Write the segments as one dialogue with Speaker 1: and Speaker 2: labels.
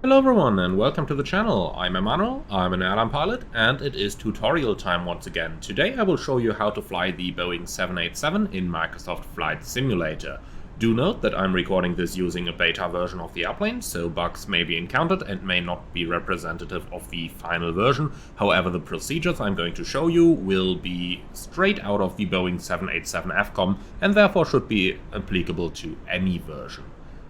Speaker 1: Hello everyone and welcome to the channel. I'm Emmanuel, I'm an airline pilot, and it is tutorial time once again. Today I will show you how to fly the Boeing 787 in Microsoft Flight Simulator. Do note that I'm recording this using a beta version of the airplane, so bugs may be encountered and may not be representative of the final version. However, the procedures I'm going to show you will be straight out of the Boeing 787 FCOM and therefore should be applicable to any version.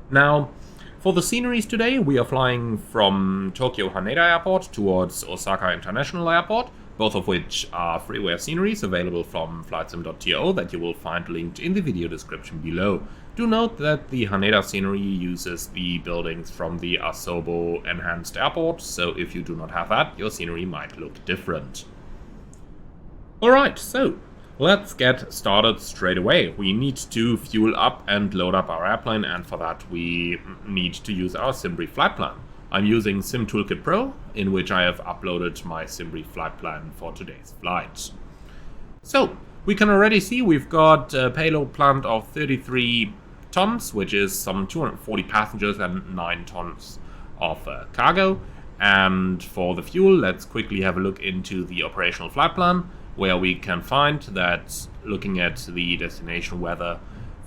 Speaker 1: Now, for the sceneries today, we are flying from Tokyo Haneda Airport towards Osaka International Airport, both of which are freeware sceneries available from flightsim.to that you will find linked in the video description below. Do note that the Haneda scenery uses the buildings from the Asobo Enhanced Airport, so if you do not have that, your scenery might look different. Alright, so let's get started straight away. We need to fuel up and load up our airplane, and for that we need to use our SimBrief flight plan. I'm using SimToolkit Pro, in which I have uploaded my SimBrief flight plan for today's flight. So, we can already see we've got a payload planned of 33 tons, which is some 240 passengers and 9 tons of cargo. And for the fuel, let's quickly have a look into the operational flight plan, where we can find that, looking at the destination weather,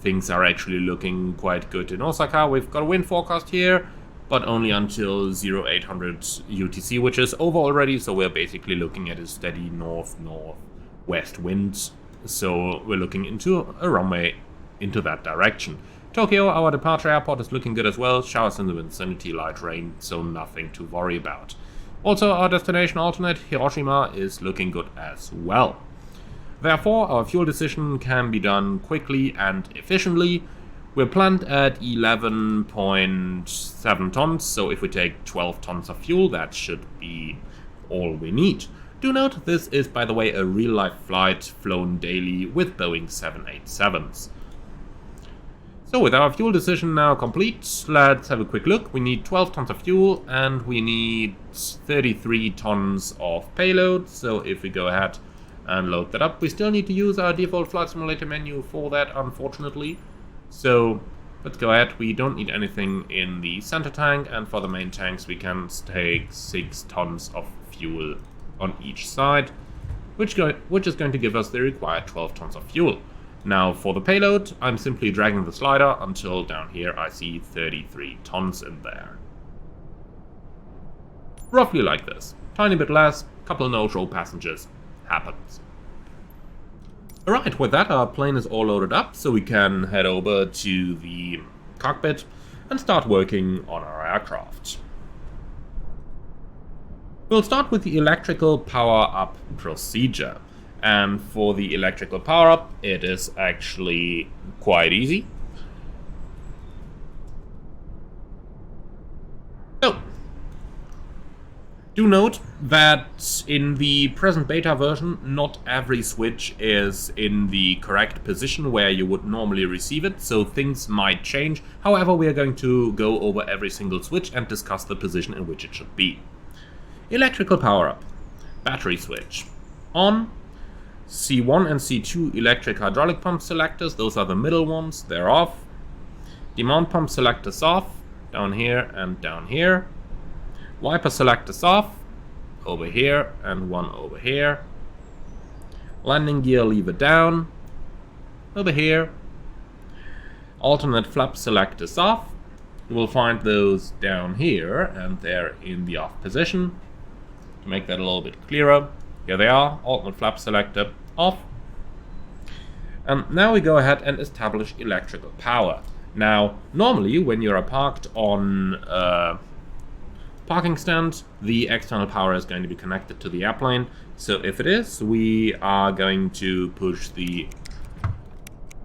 Speaker 1: things are actually looking quite good in Osaka. We've got a wind forecast here, but only until 0800 UTC, which is over already, so we're basically looking at a steady north-northwest wind. So we're looking into a runway into that direction. Tokyo, our departure airport, is looking good as well. Showers in the vicinity, light rain, so nothing to worry about. Also, our destination alternate, Hiroshima, is looking good as well. Therefore, our fuel decision can be done quickly and efficiently. We're planned at 11.7 tons, so if we take 12 tons of fuel, that should be all we need. Do note, this is, by the way, a real-life flight flown daily with Boeing 787s. So with our fuel decision now complete, let's have a quick look. We need 12 tons of fuel and we need 33 tons of payload. So if we go ahead and load that up, we still need to use our default flight simulator menu for that, unfortunately. So let's go ahead. We don't need anything in the center tank, and for the main tanks we can take 6 tons of fuel on each side, which is going to give us the required 12 tons of fuel. Now for the payload, I'm simply dragging the slider until down here I see 33 tons in there. Roughly like this. Tiny bit less, couple no-show passengers, happens. Alright, with that our plane is all loaded up, so we can head over to the cockpit and start working on our aircraft. We'll start with the electrical power-up procedure. And for the electrical power-up, it is actually quite easy. So, do note that in the present beta version, not every switch is in the correct position where you would normally receive it, so things might change. However, we are going to go over every single switch and discuss the position in which it should be. Electrical power-up. Battery switch. On. C1 and C2 electric hydraulic pump selectors, those are the middle ones, they're off. Demand pump selectors off, down here and down here. Wiper selectors off, over here and one over here. Landing gear lever down, over here. Alternate flap selectors off, you will find those down here and they're in the off position. To make that a little bit clearer, here they are, alternate flap selector off. And now we go ahead and establish electrical power. Now, normally when you're parked on a parking stand, the external power is going to be connected to the airplane. So if it is, we are going to push the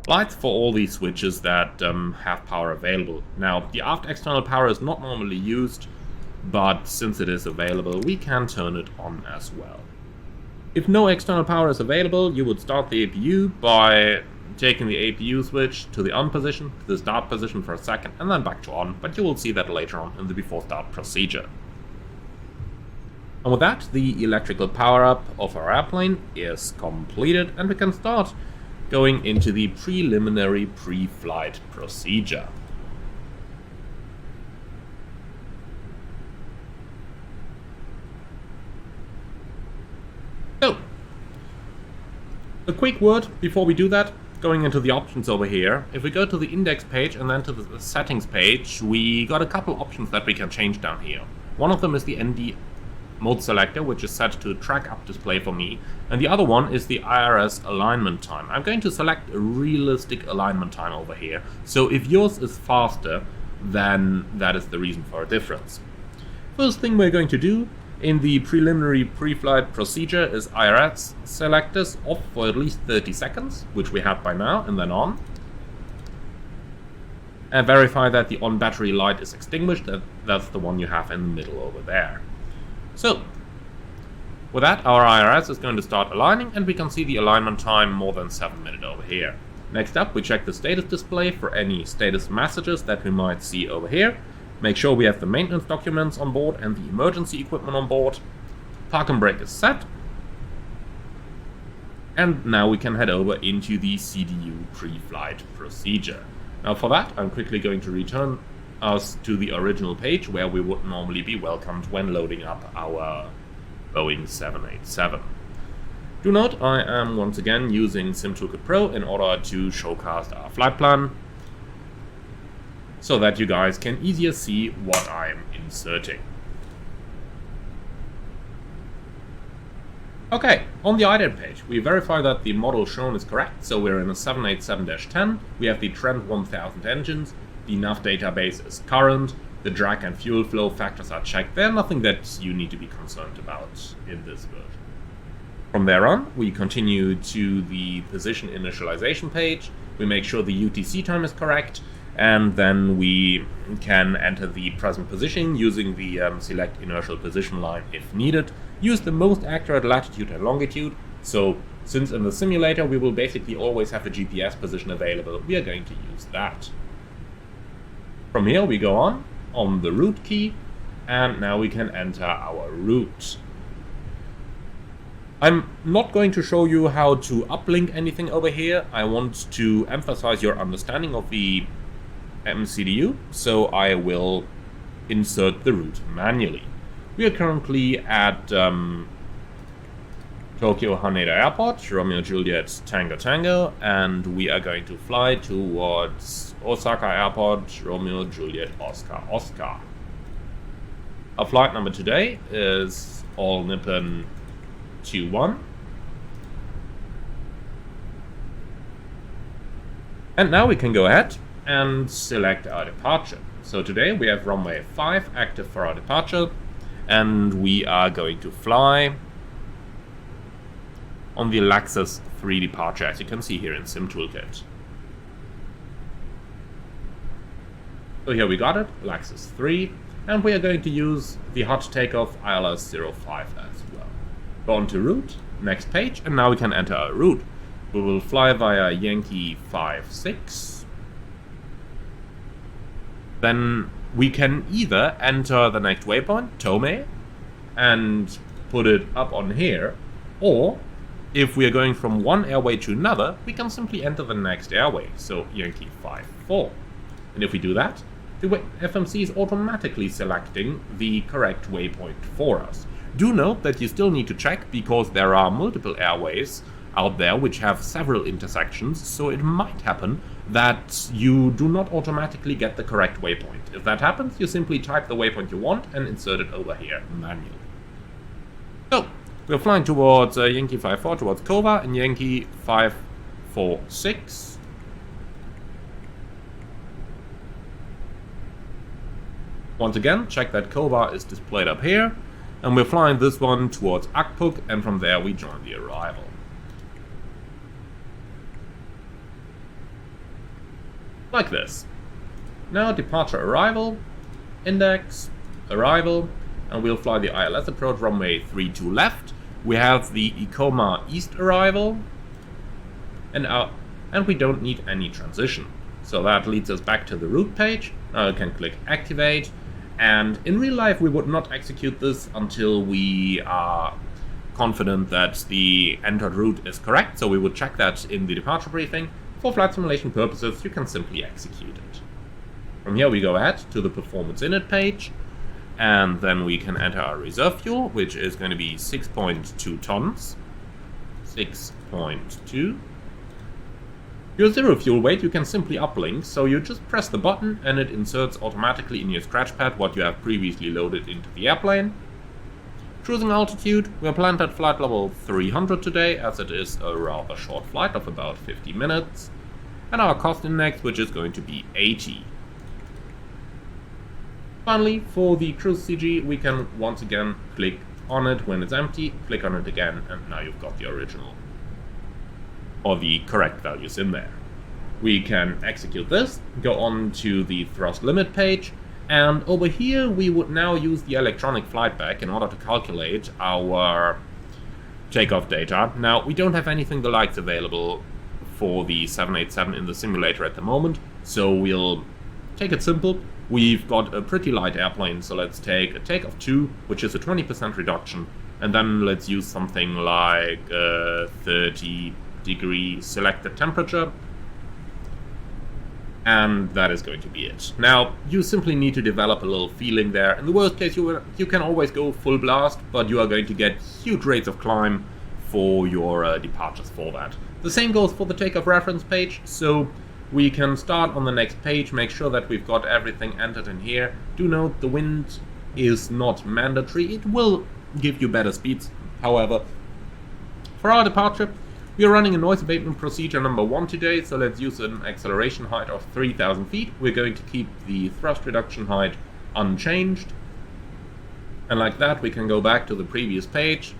Speaker 1: lights for all these switches that have power available. Now, the aft external power is not normally used, but since it is available, we can turn it on as well. If no external power is available, you would start the APU by taking the APU switch to the on position, to the start position for a second, and then back to on, but you will see that later on in the before start procedure. And with that, the electrical power-up of our airplane is completed, and we can start going into the preliminary pre-flight procedure. A quick word before we do that, going into the options over here. If we go to the index page and then to the settings page, we got a couple options that we can change down here. One of them is the ND mode selector, which is set to track up display for me, and the other one is the IRS alignment time. I'm going to select a realistic alignment time over here, so if yours is faster, then that is the reason for a difference. First thing we're going to do in the preliminary pre-flight procedure is IRS selectors off for at least 30 seconds, which we had by now, and then on. And verify that the on battery light is extinguished, that's the one you have in the middle over there. So, with that, our IRS is going to start aligning, and we can see the alignment time more than 7 minutes over here. Next up, we check the status display for any status messages that we might see over here. Make sure we have the maintenance documents on board and the emergency equipment on board. Park and brake is set. And now we can head over into the CDU pre-flight procedure. Now for that, I'm quickly going to return us to the original page where we would normally be welcomed when loading up our Boeing 787. Do note, I am once again using SimToolkit Pro in order to showcast our flight plan, so that you guys can easier see what I'm inserting. Okay, on the ident page, we verify that the model shown is correct, so we're in a 787-10, we have the Trent 1000 engines, the nav database is current, the drag and fuel flow factors are checked, there's nothing that you need to be concerned about in this version. From there on, we continue to the position initialization page, we make sure the UTC time is correct, and then we can enter the present position using the select inertial position line if needed. Use the most accurate latitude and longitude, so since in the simulator we will basically always have a GPS position available, we are going to use that. From here we go on the route key, and now we can enter our route. I'm not going to show you how to uplink anything over here. I want to emphasize your understanding of the MCDU, so I will insert the route manually. We are currently at Tokyo Haneda Airport, Romeo Juliet Tango Tango, and we are going to fly towards Osaka Airport, Romeo Juliet Oscar Oscar. Our flight number today is All Nippon 21. And now we can go ahead and select our departure. So today we have runway 5 active for our departure, and we are going to fly on the Lexus 3 departure, as you can see here in SimToolkit. So here we got it, Lexus 3, and we are going to use the hot takeoff ILS 05 as well. Go on to route, next page, and now we can enter our route. We will fly via Yankee 56. Then we can either enter the next waypoint, Tomei, and put it up on here, or if we are going from one airway to another, we can simply enter the next airway, so Yankee 54. And if we do that, the FMC is automatically selecting the correct waypoint for us. Do note that you still need to check, because there are multiple airways out there which have several intersections, so it might happen that you do not automatically get the correct waypoint. If that happens, you simply type the waypoint you want and insert it over here manually. So, we're flying towards Yankee 54, towards Koba, and Yankee 546. Once again, check that Koba is displayed up here, and we're flying this one towards Akpuk, and from there we join the arrival. Like this. Now departure arrival, index, arrival, and we'll fly the ILS approach runway 32 left. We have the Ikoma East arrival, and we don't need any transition. So that leads us back to the route page. Now we can click activate, and in real life we would not execute this until we are confident that the entered route is correct, so we would check that in the departure briefing. For flight simulation purposes, you can simply execute it. From here we go ahead to the performance init page, and then we can enter our reserve fuel, which is going to be 6.2 tons. 6.2. Your zero fuel weight you can simply uplink, so you just press the button and it inserts automatically in your scratch pad what you have previously loaded into the airplane. Cruising altitude, we are planned at flight level 300 today, as it is a rather short flight of about 50 minutes. And our cost index, which is going to be 80. Finally, for the cruise CG, we can once again click on it when it's empty, click on it again, and now you've got the original, or the correct values in there. We can execute this, go on to the thrust limit page, and over here we would now use the electronic flight bag in order to calculate our takeoff data. Now, we don't have anything the likes available for the 787 in the simulator at the moment, so we'll take it simple. We've got a pretty light airplane, so let's take a takeoff 2, which is a 20% reduction, and then let's use something like 30-degree selected temperature. And that is going to be it. Now, you simply need to develop a little feeling there. In the worst case, you can always go full blast, but you are going to get huge rates of climb for your departures for that. The same goes for the takeoff reference page, so we can start on the next page, make sure that we've got everything entered in here. Do note the wind is not mandatory, it will give you better speeds. However, for our departure, we are running a noise abatement procedure number 1 today, so let's use an acceleration height of 3000 feet. We're going to keep the thrust reduction height unchanged. And like that, we can go back to the previous page.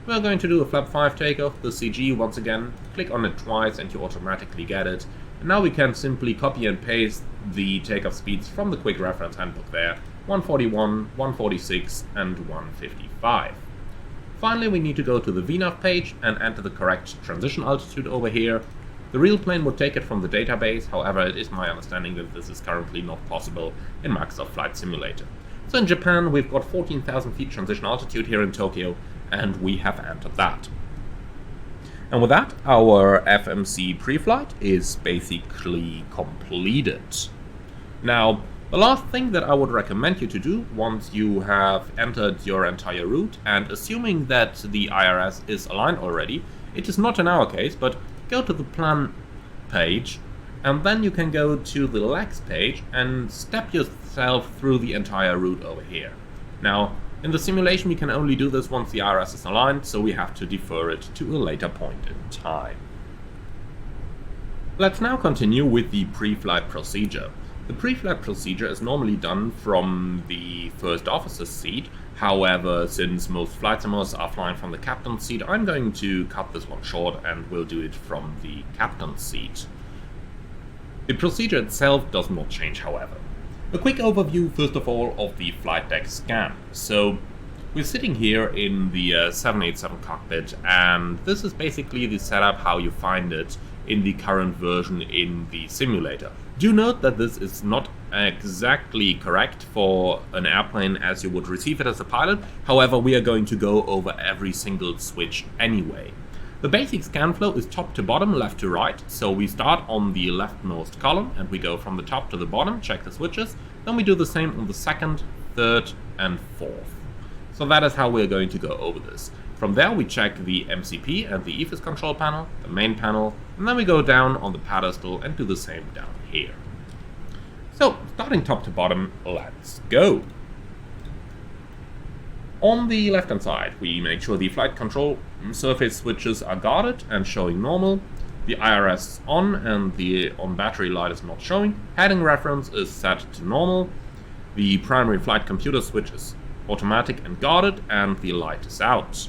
Speaker 1: We're going to do a flap 5 takeoff, the CG once again. Click on it twice and you automatically get it. And now we can simply copy and paste the takeoff speeds from the quick reference handbook there. 141, 146 and 155. Finally, we need to go to the VNAV page and enter the correct transition altitude over here. The real plane would take it from the database, however it is my understanding that this is currently not possible in Microsoft Flight Simulator. So in Japan we've got 14,000 feet transition altitude here in Tokyo, and we have entered that. And with that, our FMC pre-flight is basically completed. Now, the last thing that I would recommend you to do once you have entered your entire route, and assuming that the IRS is aligned already, it is not in our case, but go to the plan page, and then you can go to the legs page and step yourself through the entire route over here. Now, in the simulation we can only do this once the IRS is aligned, so we have to defer it to a later point in time. Let's now continue with the pre-flight procedure. The pre-flight procedure is normally done from the first officer's seat. However, since most flight simulators are flying from the captain's seat, I'm going to cut this one short and we'll do it from the captain's seat. The procedure itself does not change, however. A quick overview, first of all, of the flight deck scan. So, we're sitting here in the 787 cockpit, and this is basically the setup how you find it in the current version in the simulator. Do note that this is not exactly correct for an airplane as you would receive it as a pilot, however we are going to go over every single switch anyway. The basic scan flow is top to bottom, left to right, so we start on the leftmost column and we go from the top to the bottom, check the switches, then we do the same on the second, third and fourth. So that is how we're going to go over this. From there we check the MCP and the EFIS control panel, the main panel, and then we go down on the pedestal and do the same down here. So, starting top to bottom, let's go! On the left hand side, we make sure the flight control surface switches are guarded and showing normal. The IRS is on and the on battery light is not showing. Heading reference is set to normal. The primary flight computer switch is automatic and guarded, and the light is out.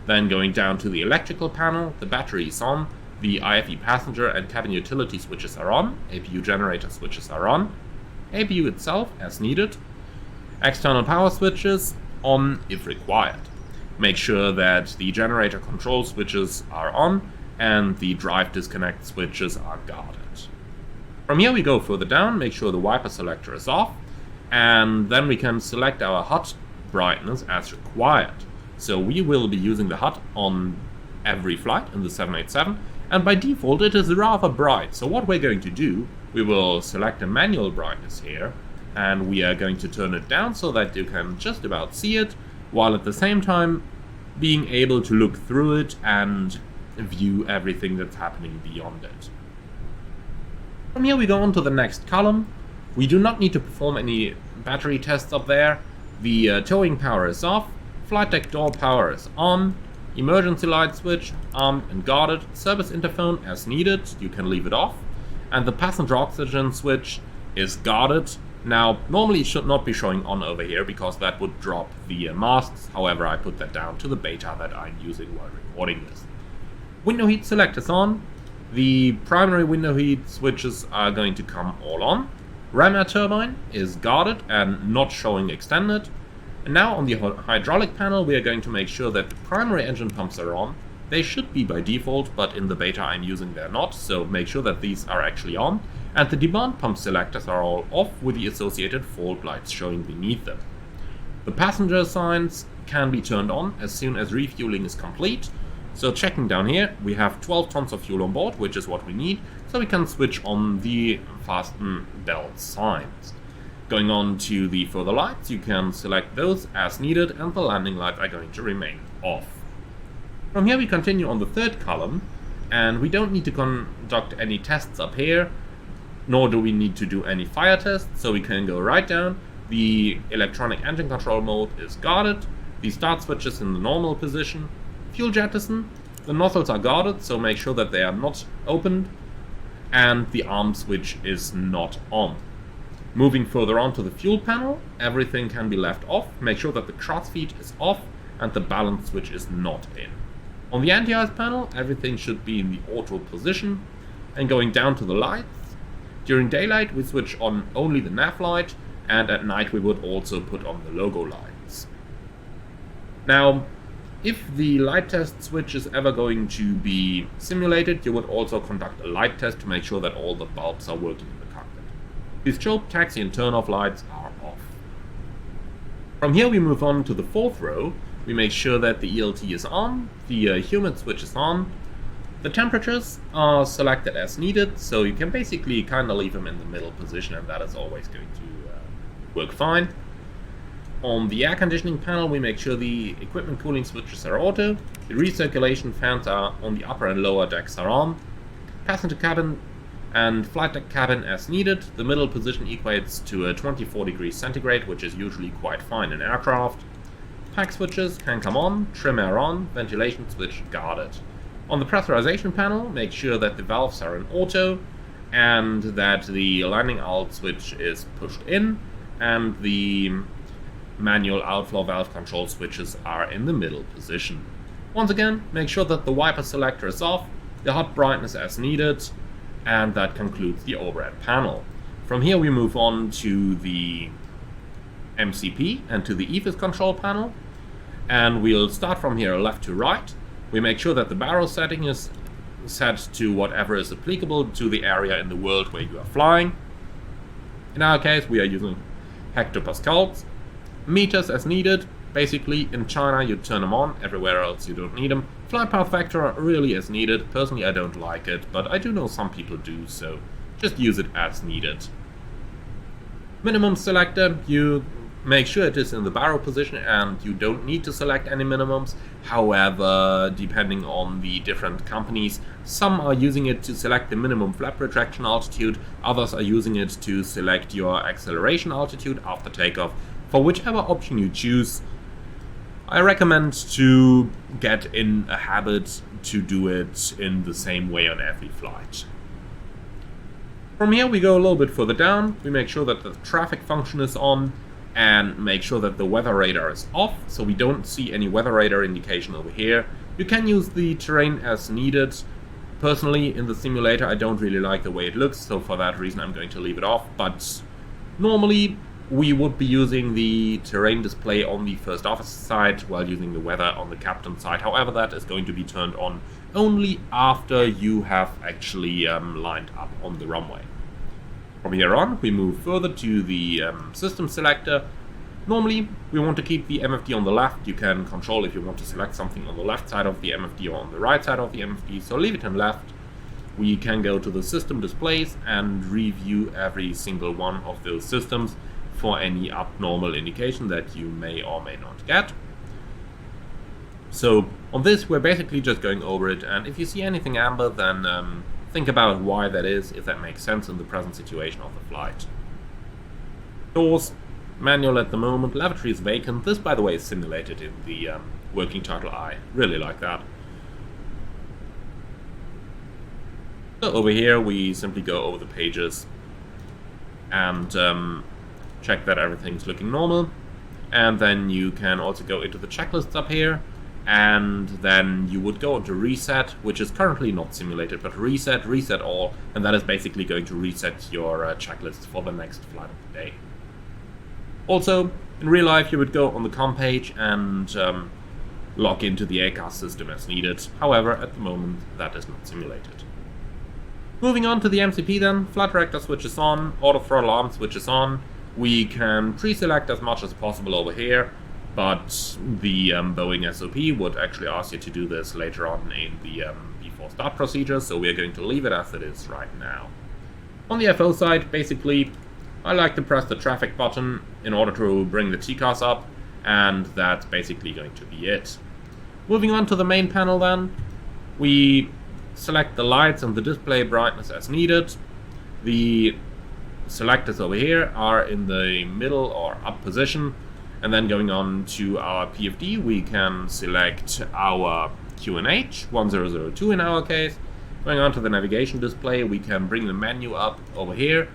Speaker 1: Then going down to the electrical panel, the battery is on, the IFE passenger and cabin utility switches are on, APU generator switches are on, APU itself as needed, external power switches on if required. Make sure that the generator control switches are on and the drive disconnect switches are guarded. From here we go further down, make sure the wiper selector is off, and then we can select our HUD brightness as required. So we will be using the HUD on every flight in the 787, and by default it is rather bright. So what we're going to do, we will select a manual brightness here, and we are going to turn it down so that you can just about see it, while at the same time being able to look through it and view everything that's happening beyond it. From here we go on to the next column. We do not need to perform any battery tests up there. The towing power is off, flight deck door power is on, emergency light switch armed and guarded, service interphone as needed, you can leave it off, and the passenger oxygen switch is guarded. Now, normally it should not be showing on over here because that would drop the masks, however I put that down to the beta that I'm using while recording this. Window heat select is on, the primary window heat switches are going to come all on. Ram air turbine is guarded and not showing extended. And now on the hydraulic panel we are going to make sure that the primary engine pumps are on. They should be by default, but in the beta I'm using they're not, so make sure that these are actually on. And the demand pump selectors are all off with the associated fault lights showing beneath them. The passenger signs can be turned on as soon as refueling is complete. So checking down here, we have 12 tons of fuel on board, which is what we need, so we can switch on the fasten belt signs. Going on to the further lights, you can select those as needed, and the landing lights are going to remain off. From here we continue on the third column, and we don't need to conduct any tests up here, nor do we need to do any fire tests, so we can go right down. The electronic engine control mode is guarded, the start switch is in the normal position. Fuel jettison, the nozzles are guarded, so make sure that they are not opened, and the arm switch is not on. Moving further on to the fuel panel, everything can be left off. Make sure that the crossfeed is off and the balance switch is not in. On the anti-ice panel, everything should be in the auto position. And going down to the lights, during daylight we switch on only the nav light, and at night we would also put on the logo lights. Now, if the light test switch is ever going to be simulated, you would also conduct a light test to make sure that all the bulbs are working in the cockpit. The strobe, taxi and turn-off lights are off. From here we move on to the fourth row. We make sure that the ELT is on, the humid switch is on. The temperatures are selected as needed, so you can basically kind of leave them in the middle position, and that is always going to work fine. On the air conditioning panel we make sure the equipment cooling switches are auto, the recirculation fans are on the upper and lower decks are on, passenger cabin and flight deck cabin as needed. The middle position equates to a 24 degrees centigrade, which is usually quite fine in aircraft. Pack switches can come on, trim air on, ventilation switch guarded. On the pressurization panel, make sure that the valves are in auto and that the landing alt switch is pushed in, and the manual outflow valve control switches are in the middle position. Once again, make sure that the wiper selector is off, the hot brightness as needed, and that concludes the overhead panel. From here we move on to the MCP and to the EFIS control panel, and we'll start from here left to right. We make sure that the barrel setting is set to whatever is applicable to the area in the world where you are flying. In our case we are using hectopascals. Meters as needed. Basically in China you turn them on, everywhere else you don't need them. Flight path vector really as needed. Personally I don't like it, but I do know some people do, so just use it as needed. Minimum selector, you make sure it is in the barrel position and you don't need to select any minimums. However, depending on the different companies, some are using it to select the minimum flap retraction altitude, others are using it to select your acceleration altitude after takeoff. For whichever option you choose, I recommend to get in a habit to do it in the same way on every flight. From here we go a little bit further down. We make sure that the traffic function is on and make sure that the weather radar is off, so we don't see any weather radar indication over here. You can use the terrain as needed. Personally, in the simulator I don't really like the way it looks, so for that reason I'm going to leave it off, but normally we would be using the terrain display on the first officer side while using the weather on the captain side. However, that is going to be turned on only after you have actually lined up on the runway. From here on, we move further to the system selector. Normally, we want to keep the MFD on the left. You can control if you want to select something on the left side of the MFD or on the right side of the MFD, so leave it on left. We can go to the system displays and review every single one of those systems for any abnormal indication that you may or may not get. So on this, we're basically just going over it, and if you see anything amber, then think about why that is, if that makes sense in the present situation of the flight. Doors, manual at the moment, lavatory is vacant. This, by the way, is simulated in the working title. I really like that. So over here, we simply go over the pages and check that everything's looking normal. And then you can also go into the checklists up here, and then you would go into reset, which is currently not simulated, but reset all, and that is basically going to reset your checklist for the next flight of the day. Also, in real life, you would go on the com page and log into the ACAS system as needed. However, at the moment, that is not simulated. Moving on to the MCP then, flight director switches on, auto throttle arm switches on. We can pre-select as much as possible over here, but the Boeing SOP would actually ask you to do this later on in the before start procedure, so we are going to leave it as it is right now. On the FO side, basically, I like to press the traffic button in order to bring the TCAS up, and that's basically going to be it. Moving on to the main panel then, we select the lights and the display brightness as needed. The selectors over here are in the middle or up position, and then going on to our PFD, we can select our QNH 1002 in our case. Going on to the navigation display, we can bring the menu up over here.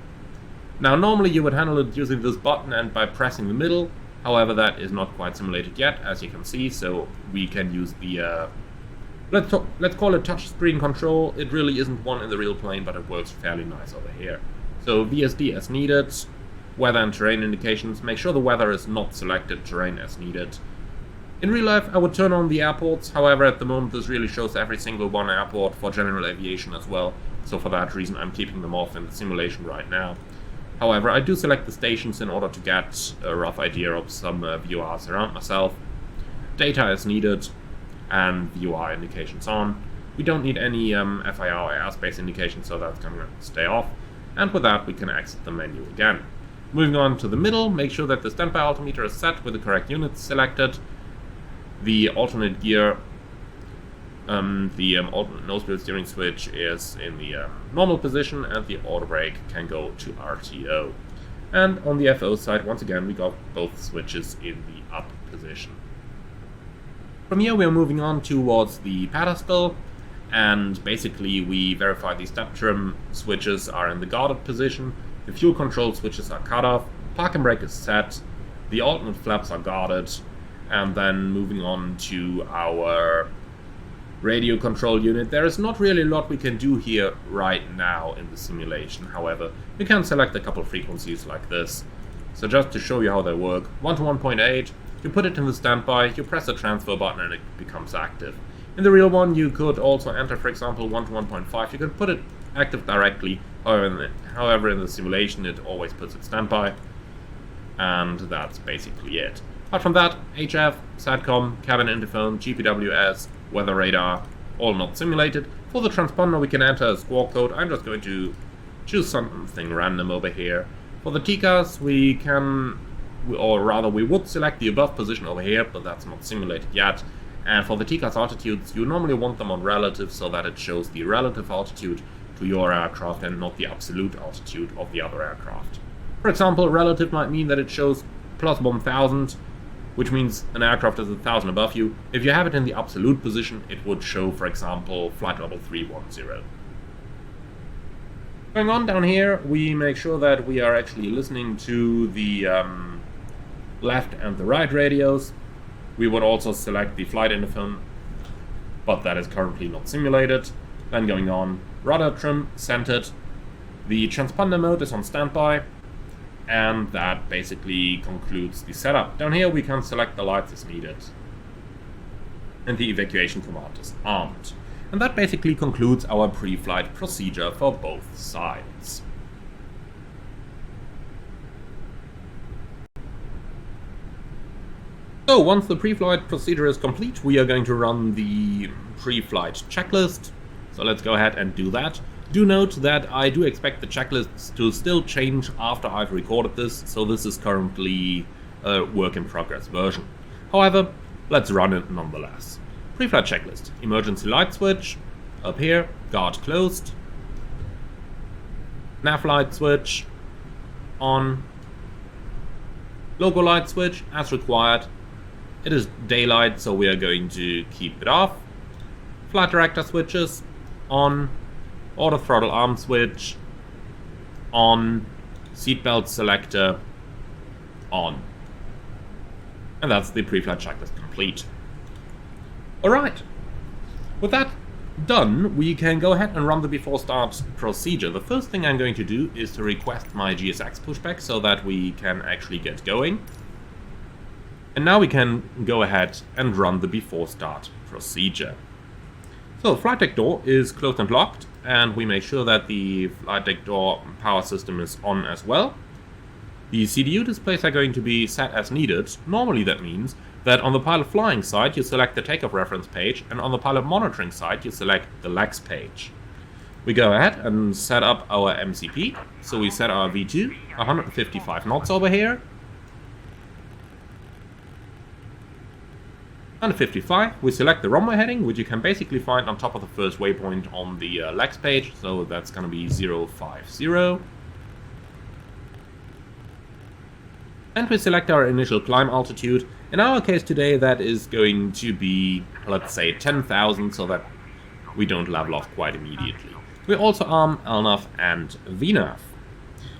Speaker 1: Now normally you would handle it using this button and by pressing the middle, however that is not quite simulated yet, as you can see, so we can use the let's call it touch screen control. It really isn't one in the real plane, but it works fairly nice over here. So VSD as needed, weather and terrain indications, make sure the weather is not selected, terrain as needed. In real life I would turn on the airports, however at the moment this really shows every single one airport for general aviation as well, so for that reason I'm keeping them off in the simulation right now. However, I do select the stations in order to get a rough idea of some VORs around myself. Data as needed, and VOR indications on. We don't need any FIR or airspace indications, so that's going to stay off. And with that, we can exit the menu again. Moving on to the middle, make sure that the standby altimeter is set with the correct units selected. The alternate gear, alternate nose wheel steering switch is in the normal position, and the auto brake can go to RTO. And on the FO side, once again, we got both switches in the up position. From here we are moving on towards the pedestal, and basically we verify the step trim switches are in the guarded position, the fuel control switches are cut off, park and brake is set, the alternate flaps are guarded, and then moving on to our radio control unit. There is not really a lot we can do here right now in the simulation, however, we can select a couple frequencies like this. So just to show you how they work, 1 to 1.8, you put it in the standby, you press the transfer button and it becomes active. In the real one you could also enter, for example, 1 to 1.5, you could put it active directly, however in the simulation it always puts it standby, and that's basically it. Apart from that, HF, SATCOM, cabin interphone, GPWS, weather radar, all not simulated. For the transponder we can enter a squawk code. I'm just going to choose something random over here. For the TCAS we can, or rather we would select the above position over here, but that's not simulated yet. And for the TCAS altitudes, you normally want them on relative so that it shows the relative altitude to your aircraft and not the absolute altitude of the other aircraft. For example, relative might mean that it shows plus 1000, which means an aircraft is 1000 above you. If you have it in the absolute position, it would show, for example, flight level 310. Going on down here, we make sure that we are actually listening to the left and the right radios. We would also select the flight interphone, but that is currently not simulated. Then going on, rudder trim centered. The transponder mode is on standby, and that basically concludes the setup. Down here we can select the lights as needed. And the evacuation command is armed. And that basically concludes our pre-flight procedure for both sides. So once the pre-flight procedure is complete, we are going to run the pre-flight checklist. So let's go ahead and do that. Do note that I do expect the checklists to still change after I've recorded this, so this is currently a work in progress version. However, let's run it nonetheless. Preflight checklist. Emergency light switch, up here, guard closed. Nav light switch, on. Logo light switch, as required. It is daylight, so we are going to keep it off. Flight director switches, on. Auto throttle arm switch, on. Seatbelt selector, on. And that's the pre-flight checklist complete. Alright, with that done, we can go ahead and run the before start procedure. The first thing I'm going to do is to request my GSX pushback so that we can actually get going. And now we can go ahead and run the before start procedure. So flight deck door is closed and locked, and we make sure that the flight deck door power system is on as well. The CDU displays are going to be set as needed. Normally that means that on the pilot flying side you select the takeoff reference page, and on the pilot monitoring side you select the legs page. We go ahead and set up our MCP. So we set our V2, 155 knots over here. 155, we select the runway heading, which you can basically find on top of the first waypoint on the legs page, so that's going to be 050. And we select our initial climb altitude. In our case today that is going to be, let's say, 10,000, so that we don't level off quite immediately. We also arm LNAV and VNAV.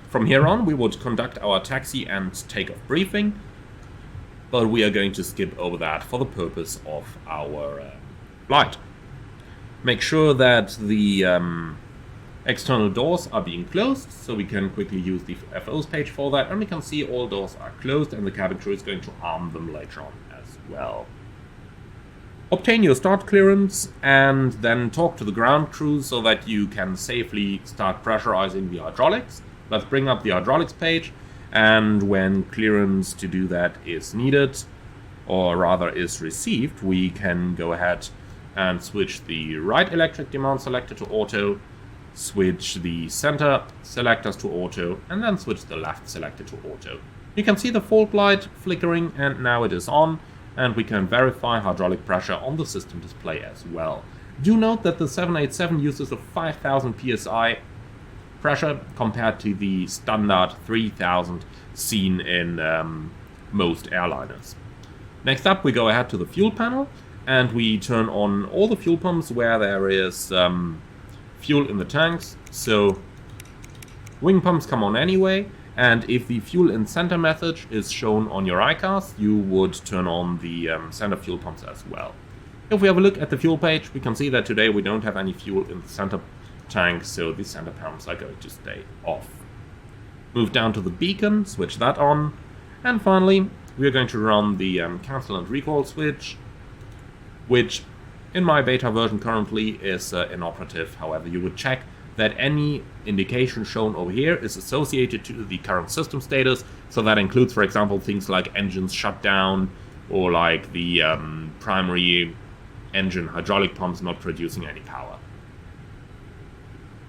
Speaker 1: From here on we would conduct our taxi and takeoff briefing, but we are going to skip over that for the purpose of our flight. Make sure that the external doors are being closed, so we can quickly use the FO's page for that, and we can see all doors are closed and the cabin crew is going to arm them later on as well. Obtain your start clearance and then talk to the ground crew so that you can safely start pressurizing the hydraulics. Let's bring up the hydraulics page. And when clearance to do that is needed, or rather is received, we can go ahead and switch the right electric demand selector to auto, switch the center selectors to auto, and then switch the left selector to auto. You can see the fault light flickering, and now it is on, and we can verify hydraulic pressure on the system display as well. Do note that the 787 uses a 5000 psi pressure compared to the standard 3000 seen in most airliners. Next up we go ahead to the fuel panel and we turn on all the fuel pumps where there is fuel in the tanks. So wing pumps come on anyway, and if the fuel in center message is shown on your ICAS, you would turn on the center fuel pumps as well. If we have a look at the fuel page, we can see that today we don't have any fuel in the center tank, so the center pumps are going to stay off. Move down to the beacon, switch that on, and finally we are going to run the cancel and recall switch, which in my beta version currently is inoperative. However, you would check that any indication shown over here is associated to the current system status, so that includes, for example, things like engines shut down or like the primary engine hydraulic pumps not producing any power.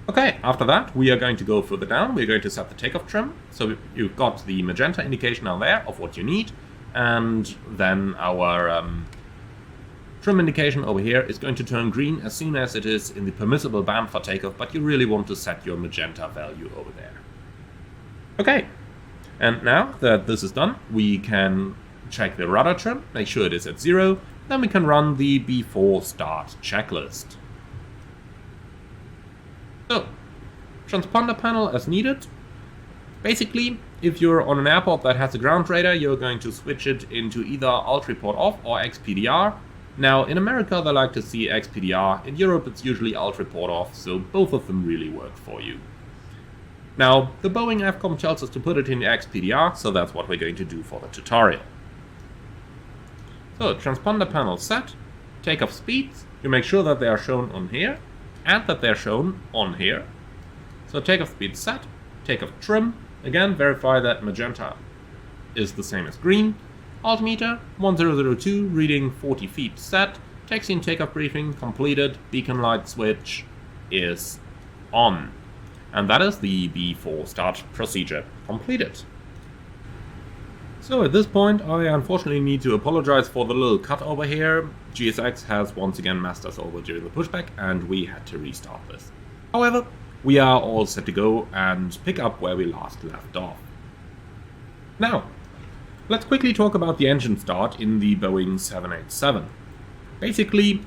Speaker 1: Okay, after that we are going to go further down. We're going to set the takeoff trim. So you've got the magenta indication down there of what you need, and then our trim indication over here is going to turn green as soon as it is in the permissible band for takeoff, but you really want to set your magenta value over there. Okay, and now that this is done, we can check the rudder trim, make sure it is at 0, then we can run the before start checklist. So, transponder panel as needed. Basically, if you're on an airport that has a ground radar, you're going to switch it into either alt report off or XPDR. Now, in America they like to see XPDR, in Europe it's usually alt report off, so both of them really work for you. Now, the Boeing AFCOM tells us to put it in the XPDR, so that's what we're going to do for the tutorial. So, transponder panel set, takeoff speeds, you make sure that they are shown on here, and that they're shown on here. So takeoff speed set, takeoff trim, again verify that magenta is the same as green. Altimeter 1002, reading 40 feet set, taxi and takeoff briefing completed, beacon light switch is on. And that is the before start procedure completed. So at this point I unfortunately need to apologize for the little cut over here. GSX has once again messed us over during the pushback and we had to restart this. However, we are all set to go and pick up where we last left off. Now, let's quickly talk about the engine start in the Boeing 787. Basically,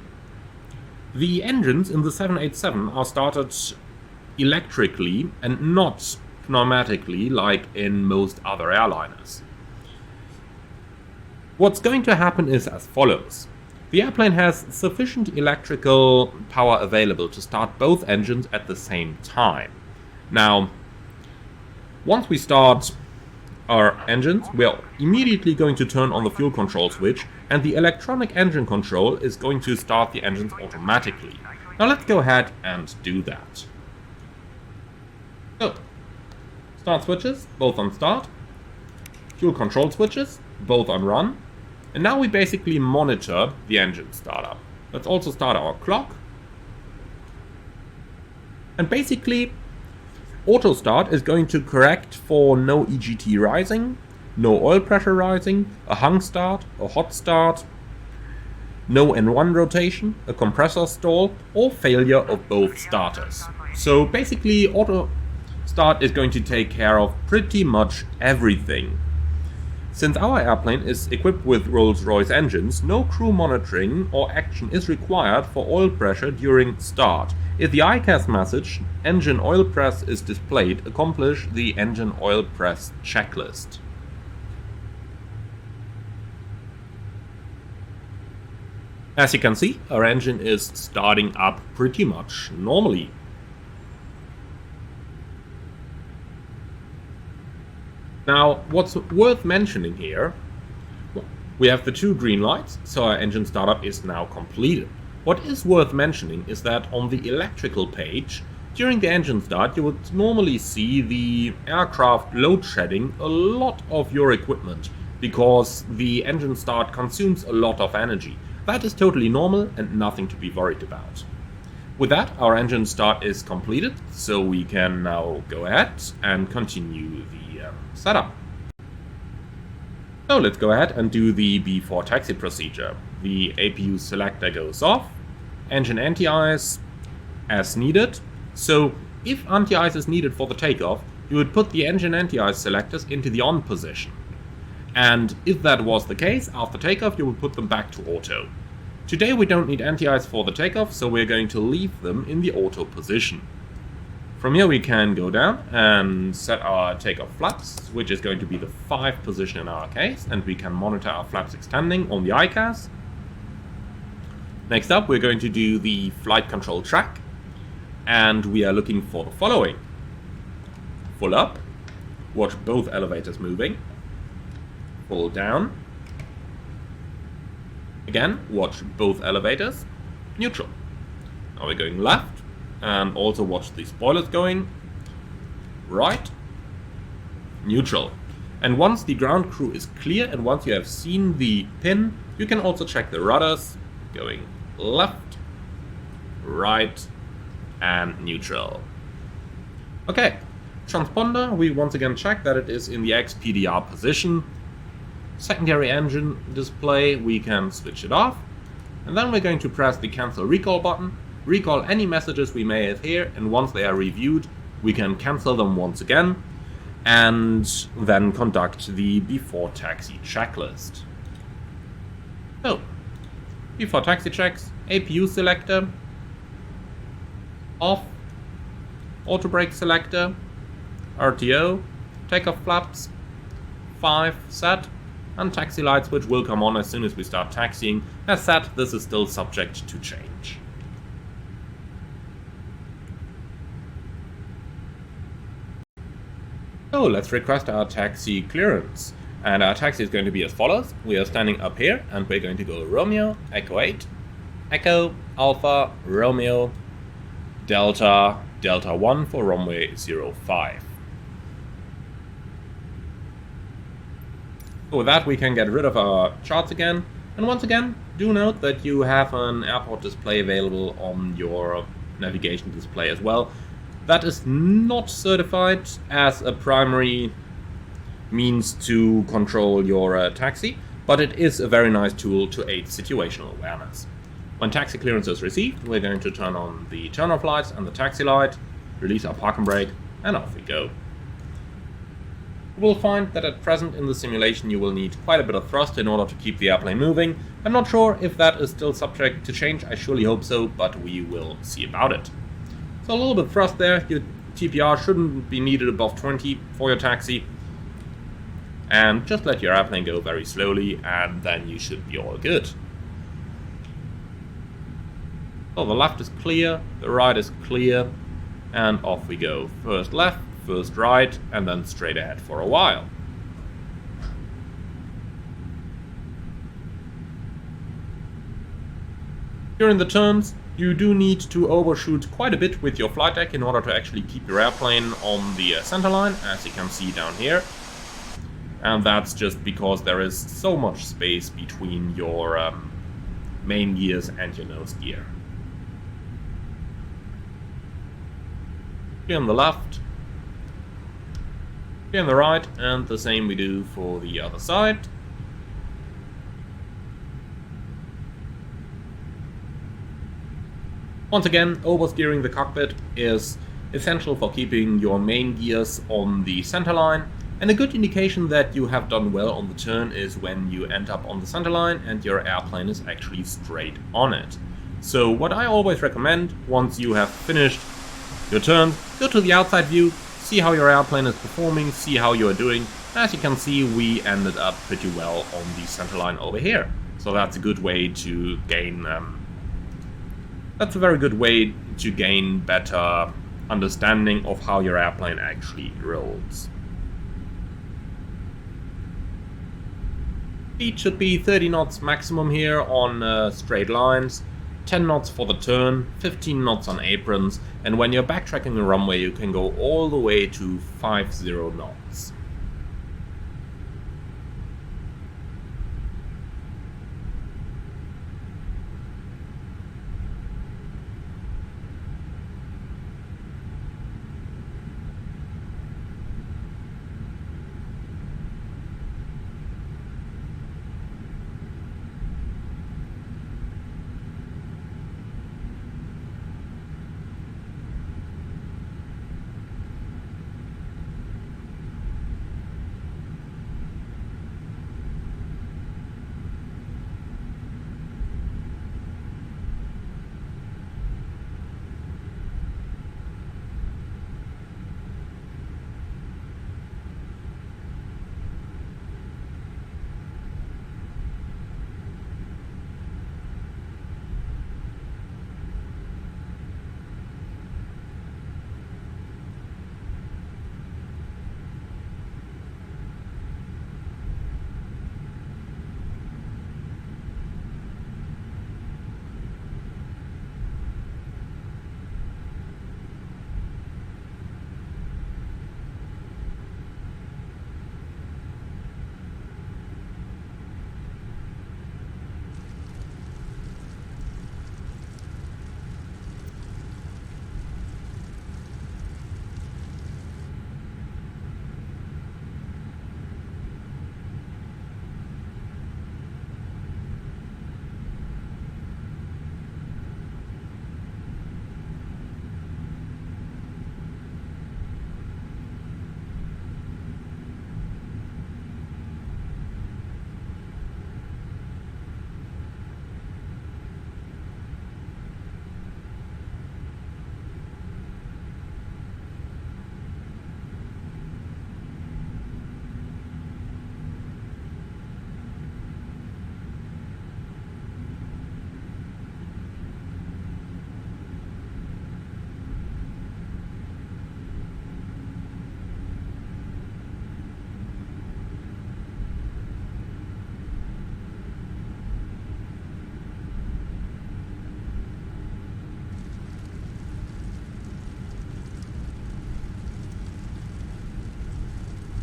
Speaker 1: the engines in the 787 are started electrically and not pneumatically like in most other airliners. What's going to happen is as follows. The airplane has sufficient electrical power available to start both engines at the same time. Now, once we start our engines, we are immediately going to turn on the fuel control switch and the electronic engine control is going to start the engines automatically. Now let's go ahead and do that. So, start switches, both on start. Fuel control switches, both on run. And now we basically monitor the engine startup. Let's also start our clock. And basically, auto start is going to correct for no EGT rising, no oil pressure rising, a hung start, a hot start, no N1 rotation, a compressor stall, or failure of both starters. So basically, auto start is going to take care of pretty much everything. Since our airplane is equipped with Rolls-Royce engines, no crew monitoring or action is required for oil pressure during start. If the ICAS message, engine oil press is displayed, accomplish the engine oil press checklist. As you can see, our engine is starting up pretty much normally. Now, what's worth mentioning here, we have the two green lights, so our engine startup is now completed. What is worth mentioning is that on the electrical page, during the engine start, you would normally see the aircraft load shedding a lot of your equipment, because the engine start consumes a lot of energy. That is totally normal and nothing to be worried about. With that, our engine start is completed, so we can now go ahead and continue the setup. So let's go ahead and do the before taxi procedure. The APU selector goes off, engine anti-ice as needed. So if anti-ice is needed for the takeoff, you would put the engine anti-ice selectors into the on position. And if that was the case, after takeoff you would put them back to auto. Today we don't need anti-ice for the takeoff, so we're going to leave them in the auto position. From here we can go down and set our takeoff flaps, which is going to be the 5 position in our case, and we can monitor our flaps extending on the ICAS. Next up we're going to do the flight control track, and we are looking for the following. Full up, watch both elevators moving. Full down. Again, watch both elevators. Neutral. Now we're going left. And also watch the spoilers going. Right. Neutral. And once the ground crew is clear and once you have seen the pin, you can also check the rudders. Going left, right, and neutral. Okay. Transponder, we once again check that it is in the XPDR position. Secondary engine display, we can switch it off. And then we're going to press the cancel recall button. Recall any messages we may have here, and once they are reviewed, we can cancel them once again, and then conduct the before taxi checklist. So, before taxi checks, APU selector, off, auto brake selector, RTO, takeoff flaps, 5 set, and taxi lights, which will come on as soon as we start taxiing. As said, this is still subject to change. So let's request our taxi clearance. And our taxi is going to be as follows. We are standing up here and we're going to go Romeo, Echo 8, Echo, Alpha, Romeo, Delta, Delta 1 for runway 05. So with that we can get rid of our charts again. And once again, do note that you have an airport display available on your navigation display as well. That is not certified as a primary means to control your taxi, but it is a very nice tool to aid situational awareness. When taxi clearance is received, we're going to turn on the turn-off lights and the taxi light, release our parking brake, and off we go. You will find that at present in the simulation you will need quite a bit of thrust in order to keep the airplane moving. I'm not sure if that is still subject to change, I surely hope so, but we will see about it. So a little bit of thrust there, your TPR shouldn't be needed above 20 for your taxi. And just let your airplane go very slowly and then you should be all good. So the left is clear, the right is clear, and off we go. First left, first right, and then straight ahead for a while. During the turns, you do need to overshoot quite a bit with your flight deck in order to actually keep your airplane on the center line, as you can see down here. And that's just because there is so much space between your main gears and your nose gear. Here on the left, here on the right, and the same we do for the other side. Once again, oversteering the cockpit is essential for keeping your main gears on the center line, and a good indication that you have done well on the turn is when you end up on the center line and your airplane is actually straight on it. So what I always recommend, once you have finished your turn, go to the outside view, see how your airplane is performing, see how you are doing. As you can see, we ended up pretty well on the center line over here. So that's a good way to gain that's a very good way to gain better understanding of how your airplane actually rolls. Speed should be 30 knots maximum here on straight lines, 10 knots for the turn, 15 knots on aprons, and when you're backtracking the runway you can go all the way to 50 knots.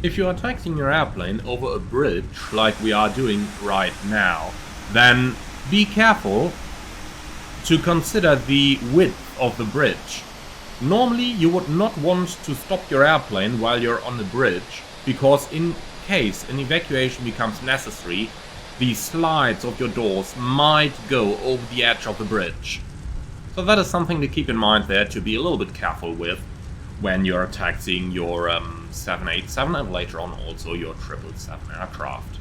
Speaker 1: If you are taxiing your airplane over a bridge, like we are doing right now, then be careful to consider the width of the bridge. Normally you would not want to stop your airplane while you're on the bridge, because in case an evacuation becomes necessary, the slides of your doors might go over the edge of the bridge. So that is something to keep in mind there, to be a little bit careful with when you're taxiing your 787 and later on also your 777 aircraft.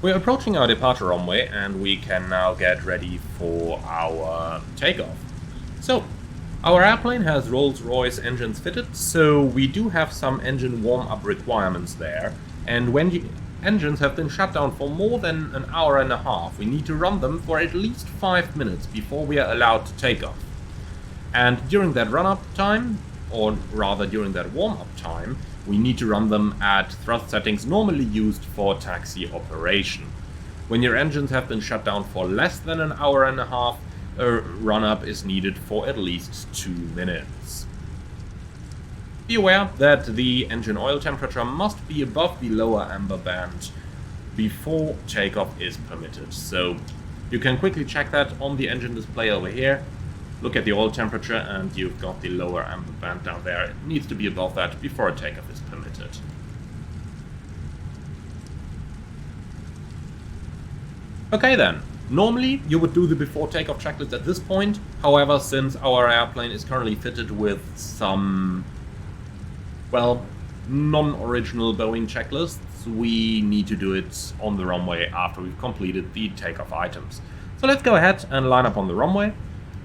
Speaker 1: We're approaching our departure runway and we can now get ready for our takeoff. So, our airplane has Rolls-Royce engines fitted, so we do have some engine warm-up requirements there. And when the engines have been shut down for more than an hour and a half, we need to run them for at least 5 minutes before we are allowed to take off. And during that run-up time, or rather during that warm-up time, we need to run them at thrust settings normally used for taxi operation. When your engines have been shut down for less than an hour and a half, a run-up is needed for at least 2 minutes. Be aware that the engine oil temperature must be above the lower amber band before takeoff is permitted. So you can quickly check that on the engine display over here. Look at the oil temperature and you've got the lower amber band down there. It needs to be above that before a takeoff is permitted. Okay then, normally you would do the before takeoff checklist at this point. However, since our airplane is currently fitted with some, well, non-original Boeing checklists, we need to do it on the runway after we've completed the takeoff items. So let's go ahead and line up on the runway.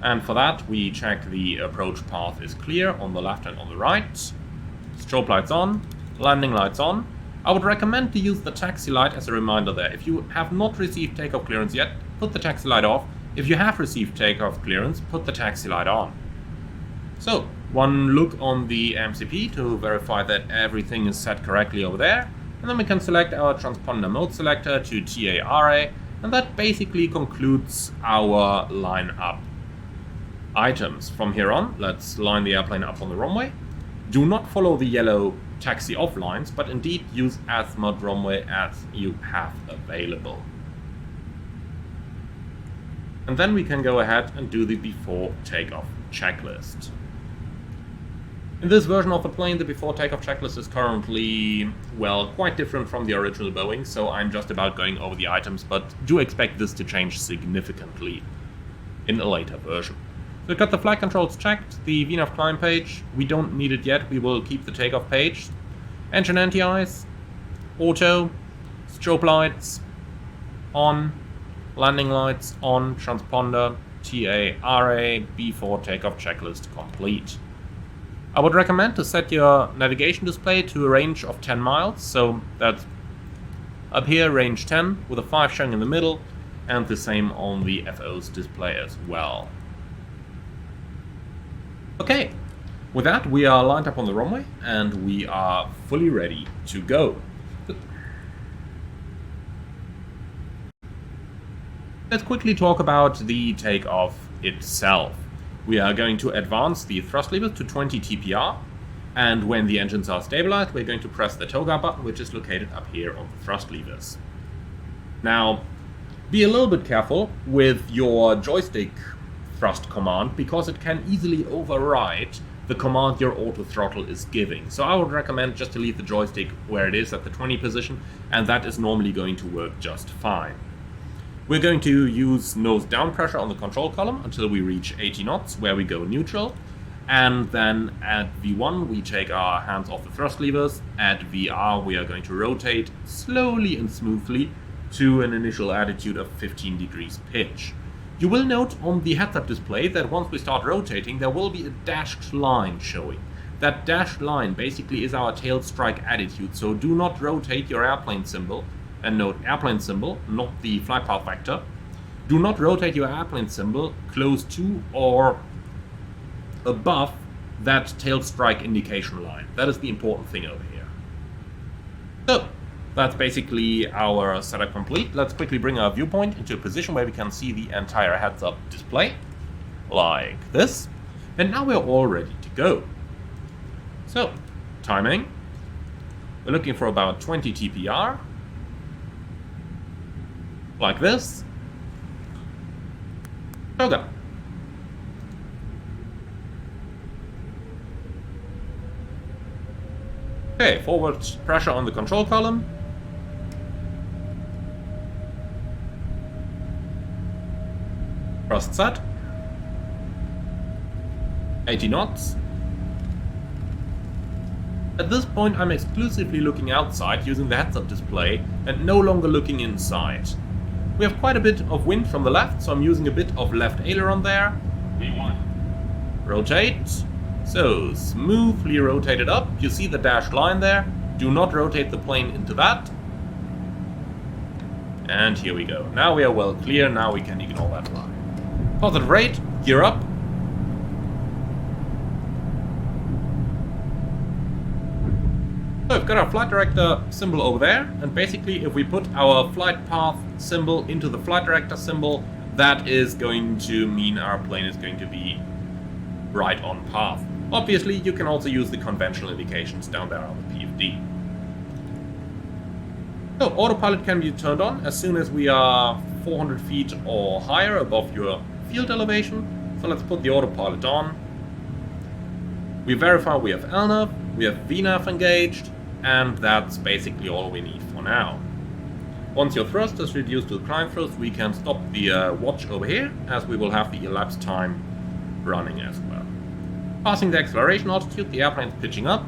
Speaker 1: And for that, we check the approach path is clear on the left and on the right. Strobe lights on, landing lights on. I would recommend to use the taxi light as a reminder there. If you have not received takeoff clearance yet, put the taxi light off. If you have received takeoff clearance, put the taxi light on. So, one look on the MCP to verify that everything is set correctly over there. And then we can select our transponder mode selector to TARA. And that basically concludes our line-up items. From here on, let's line the airplane up on the runway. Do not follow the yellow taxi off lines, but indeed use as much runway as you have available. And then we can go ahead and do the before takeoff checklist. In this version of the plane, the before takeoff checklist is currently, well, quite different from the original Boeing, so I'm just about going over the items, but do expect this to change significantly in a later version. So we've got the flight controls checked, the VNAV climb page, we don't need it yet, we will keep the takeoff page. Engine anti-ice, auto, strobe lights, on, landing lights, on, transponder, TARA, before takeoff checklist complete. I would recommend to set your navigation display to a range of 10 miles, so that's up here, range 10, with a 5 showing in the middle, and the same on the FO's display as well. Okay, with that we are lined up on the runway and we are fully ready to go. Let's quickly talk about the takeoff itself. We are going to advance the thrust levers to 20 TPR, and when the engines are stabilized, we're going to press the toga button, which is located up here on the thrust levers. Now, be a little bit careful with your joystick thrust command, because it can easily override the command your auto throttle is giving. So I would recommend just to leave the joystick where it is at the 20 position, and that is normally going to work just fine. We're going to use nose down pressure on the control column until we reach 80 knots, where we go neutral. And then at V1 we take our hands off the thrust levers. At VR we are going to rotate slowly and smoothly to an initial attitude of 15 degrees pitch. You will note on the heads-up display that once we start rotating there will be a dashed line showing. That dashed line basically is our tail strike attitude, so do not rotate your airplane symbol, and note airplane symbol, not the flight path vector. Do not rotate your airplane symbol close to or above that tail strike indication line. That is the important thing over here. So, that's basically our setup complete. Let's quickly bring our viewpoint into a position where we can see the entire heads-up display, like this. And now we're all ready to go. So, timing. We're looking for about 20 TPR, like this. Go. Okay, forward pressure on the control column. Thrust set. 80 knots. At this point I'm exclusively looking outside using the heads-up display and no longer looking inside. We have quite a bit of wind from the left, so I'm using a bit of left aileron there. V1. Rotate. So, smoothly rotate it up. You see the dashed line there. Do not rotate the plane into that. And here we go. Now we are well clear, now we can ignore that line. Positive rate, gear up. So we've got our flight director symbol over there, and basically if we put our flight path symbol into the flight director symbol, that is going to mean our plane is going to be right on path. Obviously, you can also use the conventional indications down there on the PFD. So, autopilot can be turned on as soon as we are 400 feet or higher above your field elevation. So let's put the autopilot on. We verify we have LNAV, we have VNAV engaged, and that's basically all we need for now. Once your thrust is reduced to the climb thrust, we can stop the watch over here, as we will have the elapsed time running as well. Passing the acceleration altitude, the airplane is pitching up.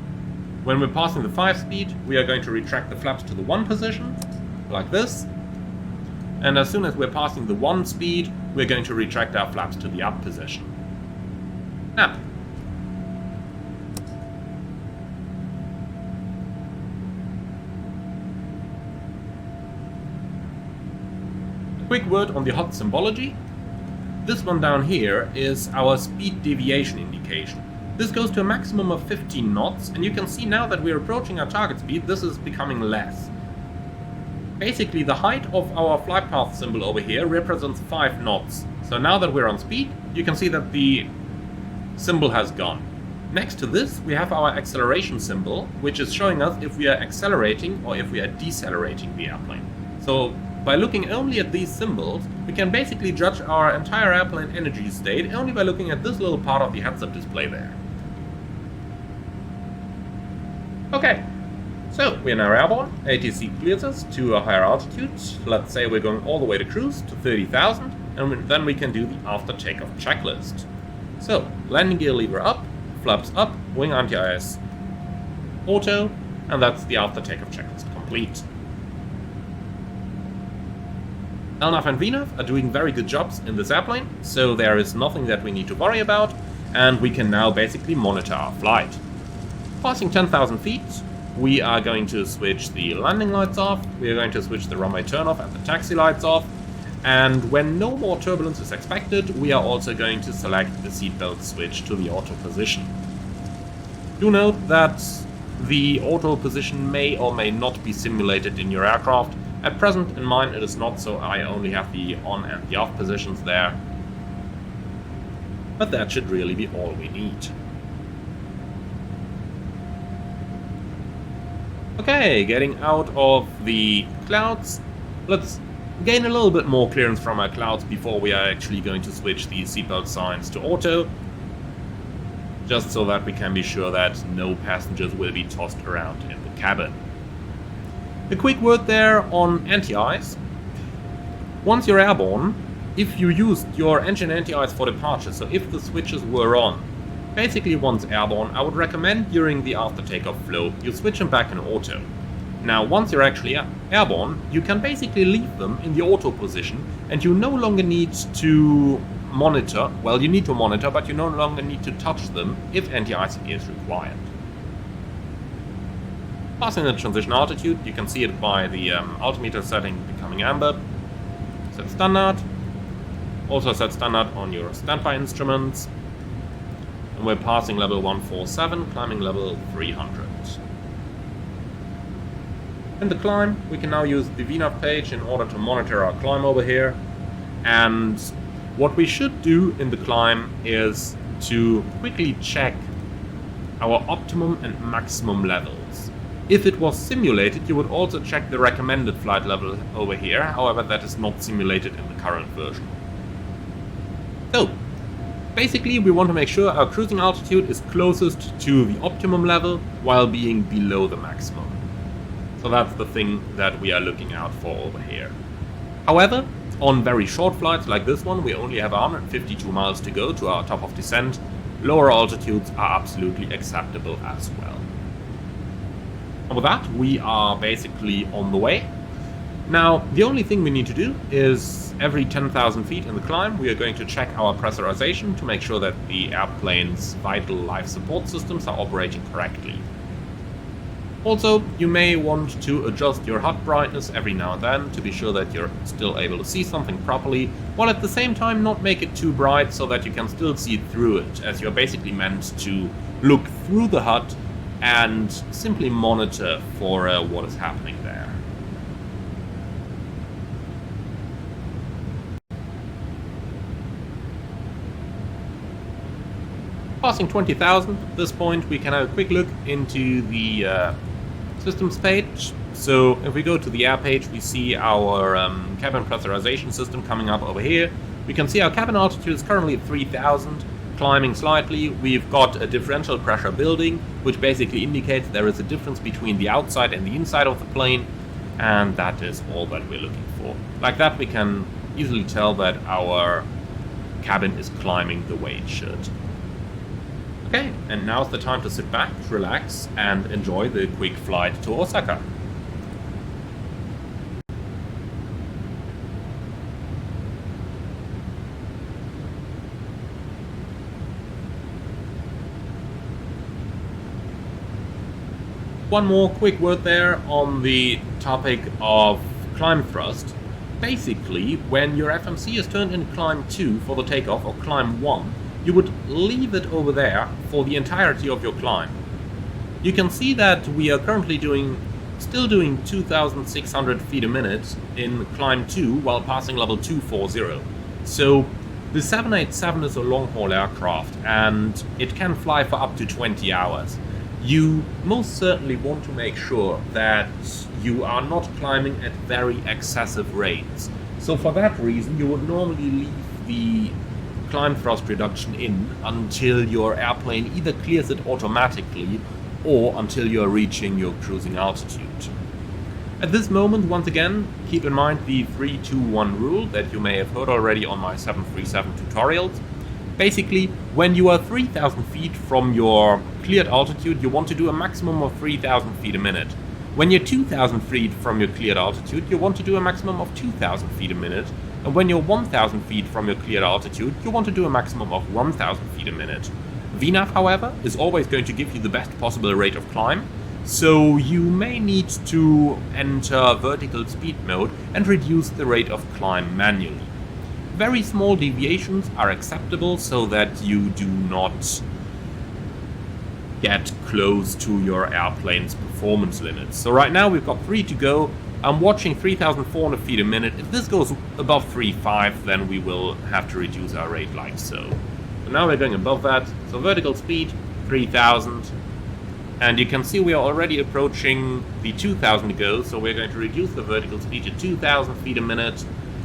Speaker 1: When we're passing the 5 speed, we are going to retract the flaps to the 1 position, like this. And as soon as we're passing the 1 speed, we're going to retract our flaps to the up position. Now, a quick word on the HOTAS symbology. This one down here is our speed deviation indication. This goes to a maximum of 15 knots, and you can see now that we're approaching our target speed, this is becoming less. Basically, the height of our flight path symbol over here represents 5 knots. So now that we're on speed, you can see that the symbol has gone. Next to this, we have our acceleration symbol, which is showing us if we are accelerating or if we are decelerating the airplane. So, by looking only at these symbols, we can basically judge our entire airplane energy state only by looking at this little part of the heads-up display there. Okay, so we're now airborne. ATC clears us to a higher altitude. Let's say we're going all the way to cruise to 30,000, and then we can do the after takeoff checklist. So, landing gear lever up, flaps up, wing anti-ice auto, and that's the after takeoff checklist complete. LNAV and VNAV are doing very good jobs in this airplane, so there is nothing that we need to worry about, and we can now basically monitor our flight. Passing 10,000 feet, we are going to switch the landing lights off, we are going to switch the runway turn-off and the taxi lights off, and when no more turbulence is expected, we are also going to select the seatbelt switch to the auto position. Do note that the auto position may or may not be simulated in your aircraft. At present, in mine, it is not, so I only have the on and the off positions there. But that should really be all we need. Okay, getting out of the clouds. Let's gain a little bit more clearance from our clouds before we are actually going to switch the seatbelt signs to auto. Just so that we can be sure that no passengers will be tossed around in the cabin. A quick word there on anti-ice. Once you're airborne, if you used your engine anti-ice for departure, so if the switches were on, basically once airborne, I would recommend during the after takeoff flow, you switch them back in auto. Now, once you're actually airborne, you can basically leave them in the auto position, and you no longer need to monitor, well, you need to monitor, but you no longer need to touch them if anti-icing is required. Passing the transition altitude, you can see it by the altimeter setting becoming amber. Set standard. Also set standard on your standby instruments. And we're passing level 147, climbing level 300. In the climb, we can now use the VNAV page in order to monitor our climb over here. And what we should do in the climb is to quickly check our optimum and maximum levels. If it was simulated, you would also check the recommended flight level over here. However, that is not simulated in the current version. So, basically we want to make sure our cruising altitude is closest to the optimum level while being below the maximum. So that's the thing that we are looking out for over here. However, on very short flights like this one, we only have 152 miles to go to our top of descent. Lower altitudes are absolutely acceptable as well. And with that, we are basically on the way. Now, the only thing we need to do is every 10,000 feet in the climb, we are going to check our pressurization to make sure that the airplane's vital life support systems are operating correctly. Also, you may want to adjust your HUD brightness every now and then to be sure that you're still able to see something properly, while at the same time not make it too bright so that you can still see through it, as you're basically meant to look through the HUD and simply monitor for what is happening there. Passing 20,000, at this point we can have a quick look into the systems page. So if we go to the air page, we see our cabin pressurization system coming up over here. We can see our cabin altitude is currently at 3,000, climbing slightly. We've got a differential pressure building, which basically indicates there is a difference between the outside and the inside of the plane, and that is all that we're looking for. Like that, we can easily tell that our cabin is climbing the way it should. Okay, and now's the time to sit back, relax, and enjoy the quick flight to Osaka. One more quick word there on the topic of climb thrust. Basically, when your FMC is turned in climb 2 for the takeoff or climb 1, you would leave it over there for the entirety of your climb. You can see that we are currently still doing 2,600 feet a minute in climb 2 while passing level 240. So the 787 is a long-haul aircraft and it can fly for up to 20 hours. You most certainly want to make sure that you are not climbing at very excessive rates. So for that reason, you would normally leave the climb thrust reduction in until your airplane either clears it automatically or until you are reaching your cruising altitude. At this moment, once again, keep in mind the 3-2-1 rule that you may have heard already on my 737 tutorials. Basically, when you are 3,000 feet from your cleared altitude, you want to do a maximum of 3,000 feet a minute. When you're 2,000 feet from your cleared altitude, you want to do a maximum of 2,000 feet a minute. And when you're 1,000 feet from your cleared altitude, you want to do a maximum of 1,000 feet a minute. VNAV, however, is always going to give you the best possible rate of climb, so you may need to enter vertical speed mode and reduce the rate of climb manually. Very small deviations are acceptable so that you do not get close to your airplane's performance limits. So right now we've got 3 to go. I'm watching 3,400 feet a minute. If this goes above 3.5, then we will have to reduce our rate like so. So now we're going above that. So vertical speed, 3,000. And you can see we are already approaching the 2,000 goal, so we're going to reduce the vertical speed to 2,000 feet a minute.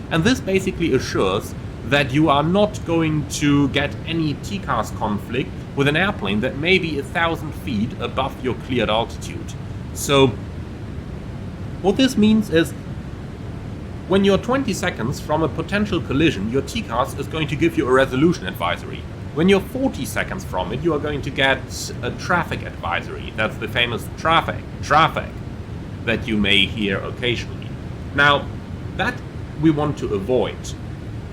Speaker 1: And this basically assures that you are not going to get any TCAS conflict with an airplane that may be 1,000 feet above your cleared altitude. So what this means is, when you're 20 seconds from a potential collision, your TCAS is going to give you a resolution advisory. When you're 40 seconds from it, you are going to get a traffic advisory. That's the famous traffic that you may hear occasionally. Now, that we want to avoid.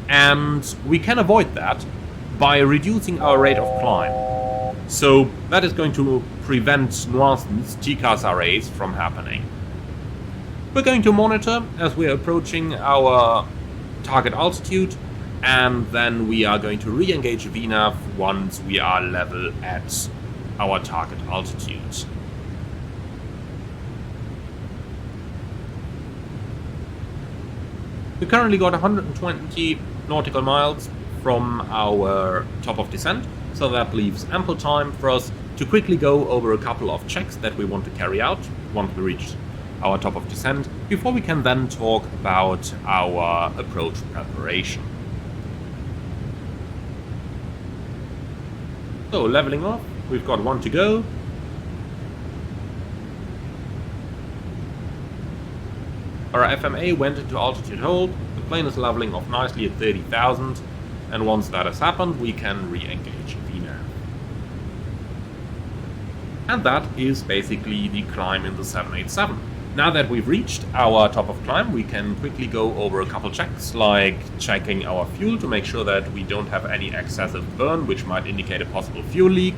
Speaker 1: And we can avoid that by reducing our rate of climb. So that is going to prevent nuisance TCAS arrays from happening. We're going to monitor as we're approaching our target altitude, and then we are going to re-engage VNAV once we are level at our target altitude. We currently got 120 nautical miles from our top of descent, so that leaves ample time for us to quickly go over a couple of checks that we want to carry out once we reach our top of descent, before we can then talk about our approach preparation. So leveling off, we've got one to go. Our FMA went into altitude hold, the plane is leveling off nicely at 30,000, and once that has happened we can re-engage VNAV. And that is basically the climb in the 787. Now that we've reached our top of climb, we can quickly go over a couple checks, like checking our fuel to make sure that we don't have any excessive burn, which might indicate a possible fuel leak.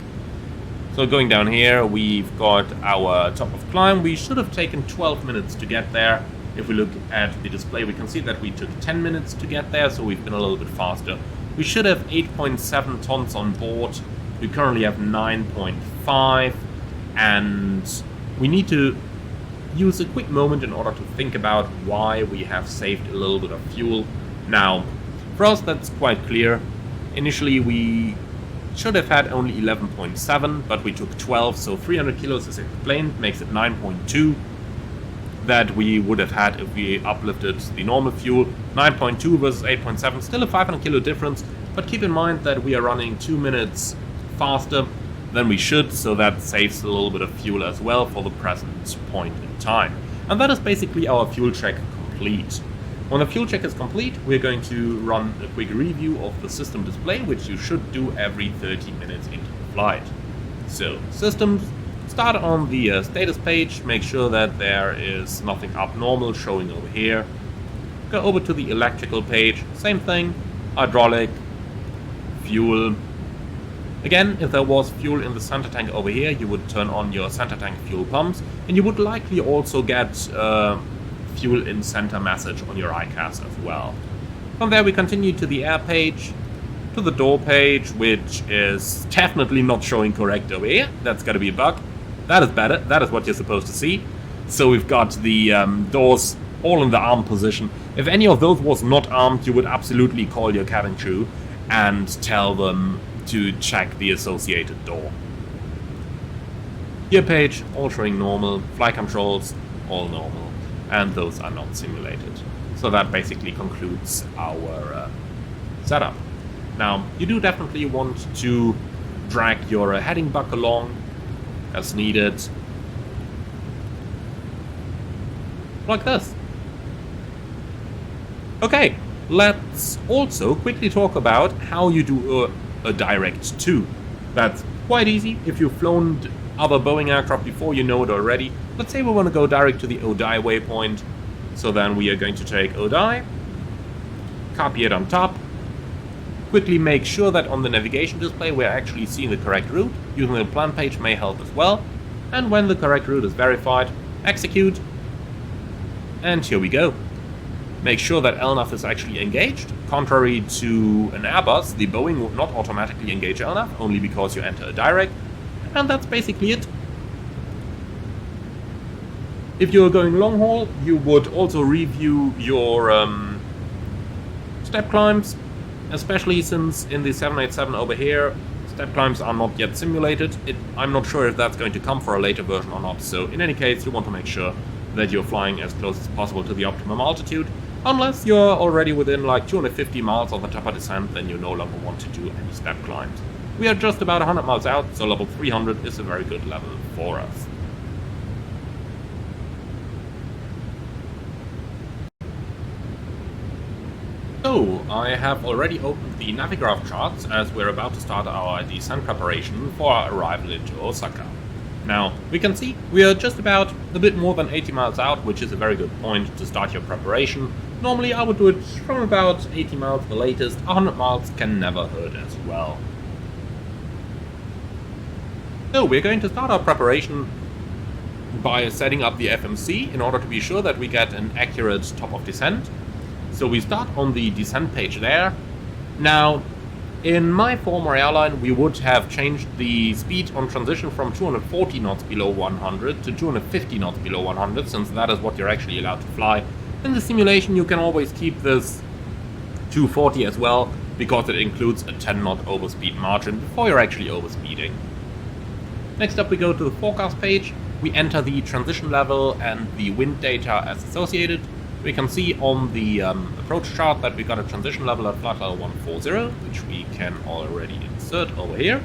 Speaker 1: So going down here, we've got our top of climb. We should have taken 12 minutes to get there. If we look at the display, we can see that we took 10 minutes to get there, so we've been a little bit faster. We should have 8.7 tons on board. We currently have 9.5, and we need to use a quick moment in order to think about why we have saved a little bit of fuel. Now, for us that's quite clear. Initially we should have had only 11.7, but we took 12, so 300 kilos is explained, makes it 9.2 that we would have had if we uplifted the normal fuel. 9.2 versus 8.7, still a 500 kilo difference, but keep in mind that we are running 2 minutes faster than we should, so that saves a little bit of fuel as well for the present point in time. And that is basically our fuel check complete. When the fuel check is complete, we're going to run a quick review of the system display, which you should do every 30 minutes into the flight. So, systems, start on the status page, make sure that there is nothing abnormal showing over here. Go over to the electrical page, same thing, hydraulic, fuel. Again, if there was fuel in the center tank over here, you would turn on your center tank fuel pumps, and you would likely also get fuel in center message on your ICAS as well. From there we continue to the air page, to the door page, which is definitely not showing correct over here. That's gotta be a bug. That is better, that is what you're supposed to see. So we've got the doors all in the arm position. If any of those was not armed, you would absolutely call your cabin crew and tell them to check the associated door. Gear page, all showing normal, flight controls, all normal, and those are not simulated. So that basically concludes our setup. Now, you do definitely want to drag your heading buck along as needed, like this. Okay, let's also quickly talk about how you do a direct to. That's quite easy. If you've flown other Boeing aircraft before, you know it already. Let's say we want to go direct to the ODI waypoint. So then we are going to take ODI, copy it on top, quickly make sure that on the navigation display we're actually seeing the correct route. Using the plan page may help as well. And when the correct route is verified, execute, and here we go. Make sure that LNAV is actually engaged. Contrary to an Airbus, the Boeing would not automatically engage LNAV, only because you enter a direct, and that's basically it. If you're going long haul, you would also review your step climbs, especially since in the 787 over here, step climbs are not yet simulated. I'm not sure if that's going to come for a later version or not, so in any case you want to make sure that you're flying as close as possible to the optimum altitude. Unless you're already within like 250 miles of the top of descent, then you no longer want to do any step climbs. We are just about 100 miles out, so level 300 is a very good level for us. So, I have already opened the Navigraph charts as we're about to start our descent preparation for our arrival into Osaka. Now, we can see we are just about a bit more than 80 miles out, which is a very good point to start your preparation. Normally I would do it from about 80 miles the latest. 100 miles can never hurt as well. So we're going to start our preparation by setting up the FMC in order to be sure that we get an accurate top of descent. So we start on the descent page there. Now, in my former airline, we would have changed the speed on transition from 240 knots below 100 to 250 knots below 100, since that is what you're actually allowed to fly. In the simulation, you can always keep this 240 as well, because it includes a 10 knot overspeed margin before you're actually overspeeding. Next up, we go to the forecast page. We enter the transition level and the wind data as associated. We can see on the approach chart that we got a transition level at flight level 140, which we can already insert over here.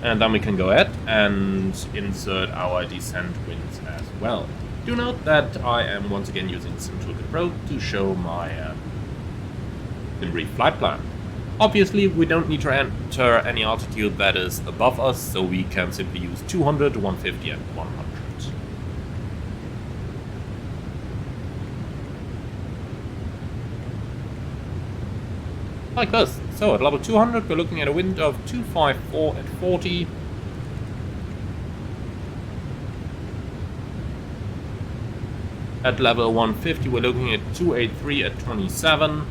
Speaker 1: And then we can go ahead and insert our descent winds as well. Do note that I am once again using SimToolkit Pro to show my in-brief flight plan. Obviously, we don't need to enter any altitude that is above us, so we can simply use 200, 150 and 100. Like this. So at level 200 we're looking at a wind of 254 at 40. At level 150 we're looking at 283 at 27.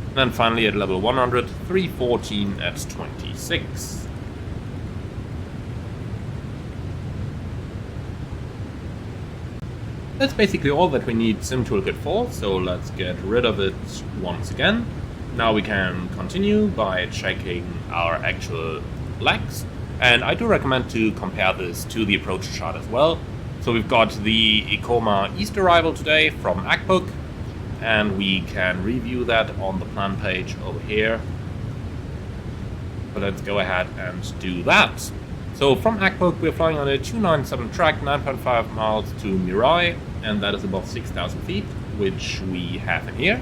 Speaker 1: And then finally at level 100, 314 at 26. That's basically all that we need SimToolkit for, so let's get rid of it once again. Now we can continue by checking our actual legs, and I do recommend to compare this to the approach chart as well. So we've got the Ikoma East arrival today from Akbook, and we can review that on the plan page over here. But let's go ahead and do that. So from Akbook we're flying on a 297 track, 9.5 miles to Mirai, and that is above 6,000 feet, which we have in here.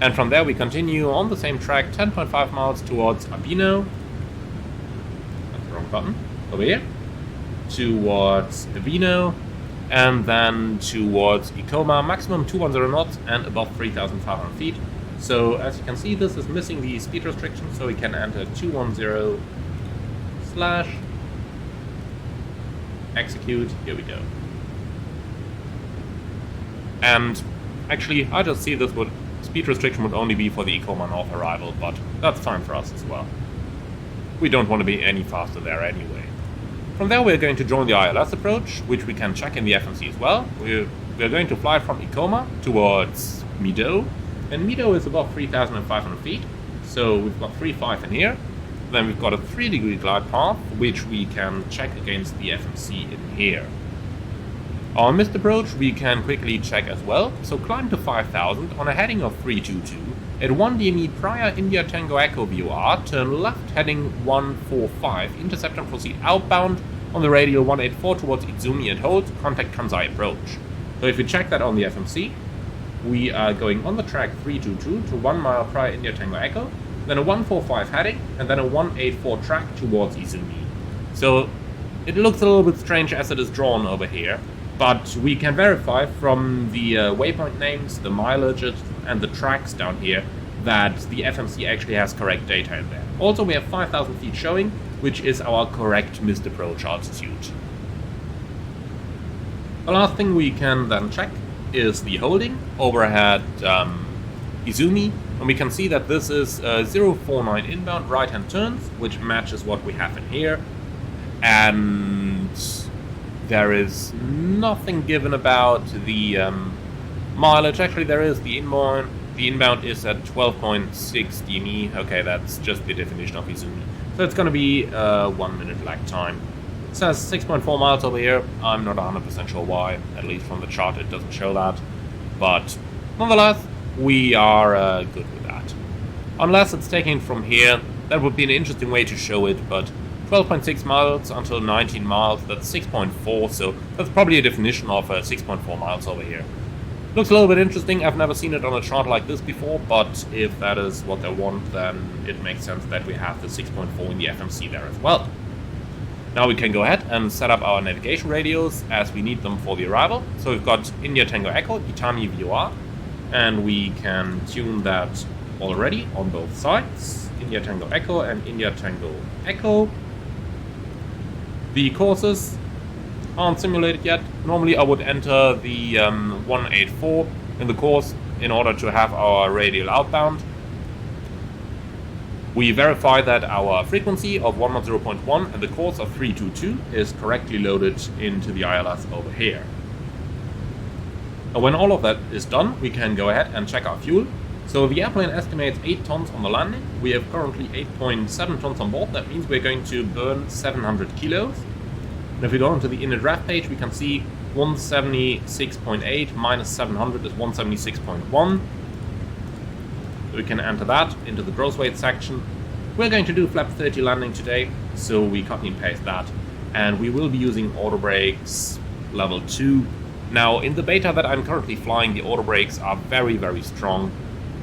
Speaker 1: And from there we continue on the same track, 10.5 miles towards Abino. That's the wrong button. Over here. Towards Abino, and then towards Ikoma, maximum 210 knots and above 3,500 feet. So as you can see, this is missing the speed restriction, so we can enter 210 slash execute. Here we go. And actually, I just see this would speed restriction would only be for the Ikoma North arrival, but that's fine for us as well. We don't want to be any faster there anyway. From there we're going to join the ILS approach, which we can check in the FMC as well. We're going to fly from Ikoma towards Mido, and Mido is above 3,500 feet, so we've got 3.5 in here. Then we've got a 3-degree glide path, which we can check against the FMC in here. Our missed approach we can quickly check as well, so climb to 5,000 on a heading of 322. At 1 DME prior India Tango Echo VOR, turn left heading 145, intercept and proceed outbound on the radial 184 towards Izumi and hold, contact Kansai approach. So if we check that on the FMC, we are going on the track 322 to 1 mile prior India Tango Echo, then a 145 heading, and then a 184 track towards Izumi. So it looks a little bit strange as it is drawn over here, but we can verify from the waypoint names, the mileages, and the tracks down here that the FMC actually has correct data in there. Also, we have 5,000 feet showing, which is our correct missed approach altitude. The last thing we can then check is the holding overhead Izumi, and we can see that this is 049 inbound right-hand turns, which matches what we have in here, and there is nothing given about the mileage. Actually, there is the inbound. The inbound is at 12.6 DME. Okay, that's just the definition of Izumi. So it's going to be 1 minute lag time. It says 6.4 miles over here. I'm not 100% sure why. At least from the chart it doesn't show that. But nonetheless, we are good with that. Unless it's taken from here, that would be an interesting way to show it, but 12.6 miles until 19 miles, that's 6.4, so that's probably a definition of 6.4 miles over here. Looks a little bit interesting. I've never seen it on a chart like this before, but if that is what they want, then it makes sense that we have the 6.4 in the FMC there as well. Now we can go ahead and set up our navigation radios as we need them for the arrival. So we've got India Tango Echo, Itani VOR, and we can tune that already on both sides. India Tango Echo and India Tango Echo. The courses aren't simulated yet. Normally I would enter the 184 in the course in order to have our radial outbound. We verify that our frequency of 110.1 and the course of 322 is correctly loaded into the ILS over here. Now when all of that is done, we can go ahead and check our fuel. So the airplane estimates 8 tons on the landing. We have currently 8.7 tons on board. That means we're going to burn 700 kilos. And if we go onto the inner draft page, we can see 176.8 minus 700 is 176.1. We can enter that into the gross weight section. We're going to do flap 30 landing today, so we copy and paste that. And we will be using auto brakes level 2. Now, in the beta that I'm currently flying, the auto brakes are very, very strong.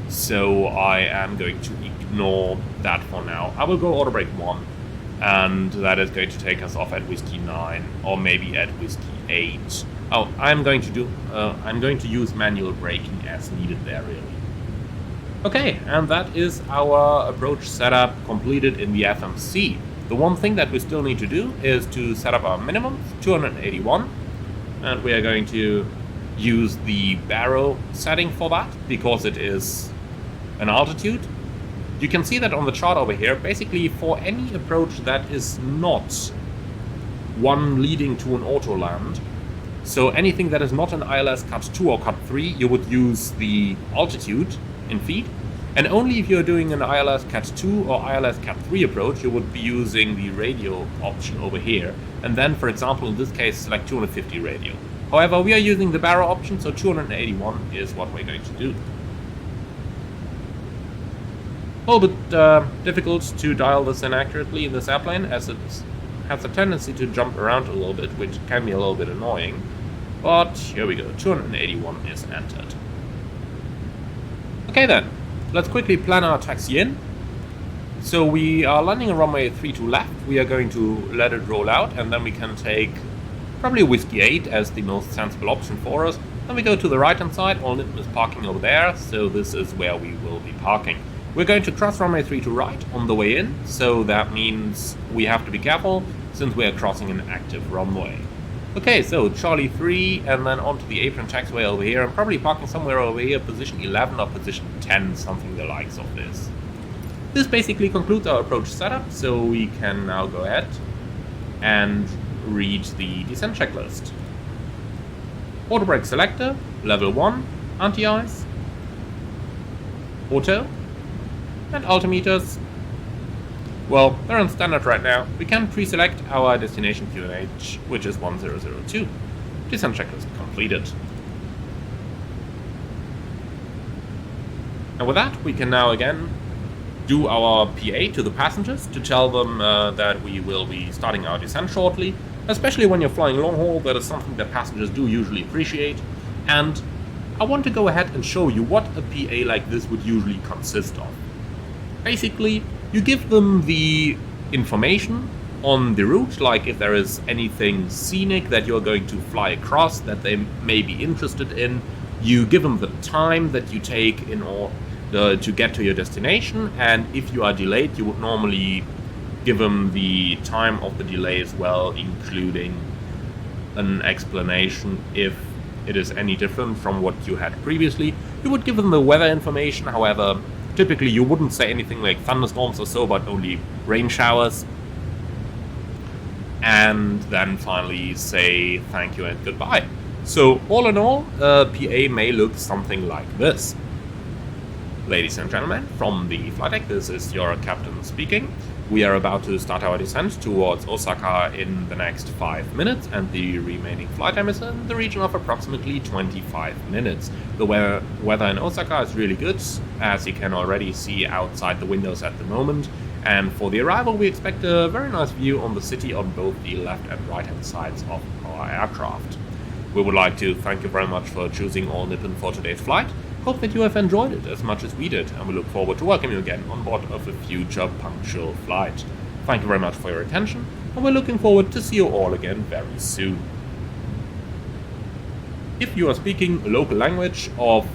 Speaker 1: So I am going to ignore that for now. I will go auto brake 1. And that is going to take us off at whiskey 9, or maybe at whiskey 8. Oh, I'm going to use manual braking as needed there, really. Okay, and that is our approach setup completed in the FMC. The one thing that we still need to do is to set up our minimum, 281, and we are going to use the barrow setting for that, because it is an altitude. You can see that on the chart over here. Basically, for any approach that is not one leading to an auto land, so anything that is not an ILS Cut 2 or Cut 3, you would use the altitude in feet. And only if you're doing an ILS Cat 2 or ILS Cat 3 approach, you would be using the radio option over here. And then, for example, in this case, select 250 radio. However, we are using the barrow option, so 281 is what we're going to do. A little bit difficult to dial this in accurately in this airplane, as it has a tendency to jump around a little bit, which can be a little bit annoying. But here we go, 281 is entered. Okay then, let's quickly plan our taxi in. So we are landing on runway 32 left. We are going to let it roll out, and then we can take probably whiskey 8 as the most sensible option for us. Then we go to the right hand side. Linton is parking over there, so this is where we will be parking. We're going to cross runway 32 right on the way in, so that means we have to be careful since we are crossing an active runway. Okay, so Charlie 3 and then onto the apron taxiway over here. I'm probably parking somewhere over here, position 11 or position 10, something the likes of this. This basically concludes our approach setup, so we can now go ahead and read the descent checklist. Auto brake selector, level 1, anti-ice, auto, and altimeters. Well, they're on standard right now. We can pre-select our destination QNH, which is 1002. Descent checklist completed. And with that, we can now again do our PA to the passengers to tell them that we will be starting our descent shortly. Especially when you're flying long haul, that is something that passengers do usually appreciate. And I want to go ahead and show you what a PA like this would usually consist of. Basically, you give them the information on the route, like if there is anything scenic that you're going to fly across that they may be interested in. You give them the time that you take in order to get to your destination, and if you are delayed, you would normally give them the time of the delay as well, including an explanation if it is any different from what you had previously. You would give them the weather information, however, typically you wouldn't say anything like thunderstorms or so, but only rain showers. And then finally say thank you and goodbye. So all in all, a PA may look something like this. Ladies and gentlemen, from the flight deck, this is your captain speaking. We are about to start our descent towards Osaka in the next 5 minutes, and the remaining flight time is in the region of approximately 25 minutes. The weather in Osaka is really good, as you can already see outside the windows at the moment. And for the arrival, we expect a very nice view on the city on both the left and right hand sides of our aircraft. We would like to thank you very much for choosing All Nippon for today's flight. Hope that you have enjoyed it as much as we did, and we look forward to welcoming you again on board of a future punctual flight. Thank you very much for your attention, and we're looking forward to see you all again very soon. If you are speaking a local language of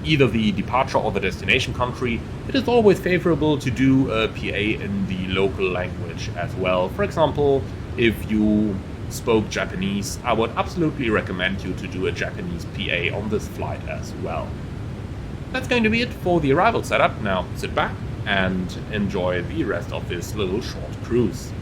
Speaker 1: either the departure or the destination country, it is always favorable to do a PA in the local language as well. For example, if you spoke Japanese, I would absolutely recommend you to do a Japanese PA on this flight as well. That's going to be it for the arrival setup. Now sit back and enjoy the rest of this little short cruise.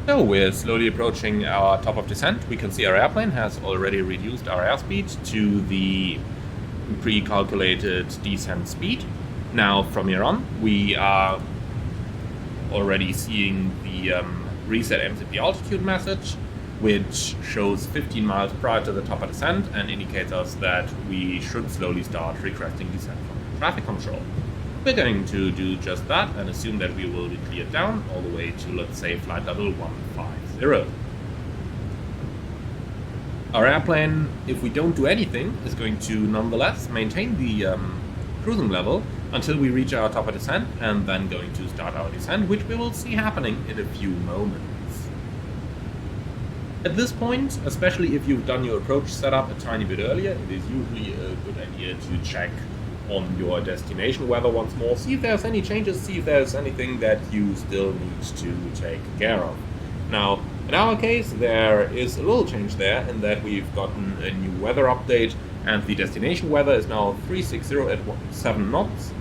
Speaker 1: So we're slowly approaching our top of descent. We can see our airplane has already reduced our airspeed to the pre-calculated descent speed. Now from here on we are already seeing the reset MCP altitude message, which shows 15 miles prior to the top of descent and indicates us that we should slowly start requesting descent from traffic control. We're going to do just that and assume that we will be cleared down all the way to, let's say, flight level 150. Our airplane, if we don't do anything, is going to nonetheless maintain the cruising level until we reach our top of descent, and then going to start our descent, which we will see happening in a few moments. At this point, especially if you've done your approach setup a tiny bit earlier, it is usually a good idea to check on your destination weather once more, see if there's any changes, see if there's anything that you still need to take care of. Now, in our case, there is a little change there in that we've gotten a new weather update, and the destination weather is now 360 at 7 knots,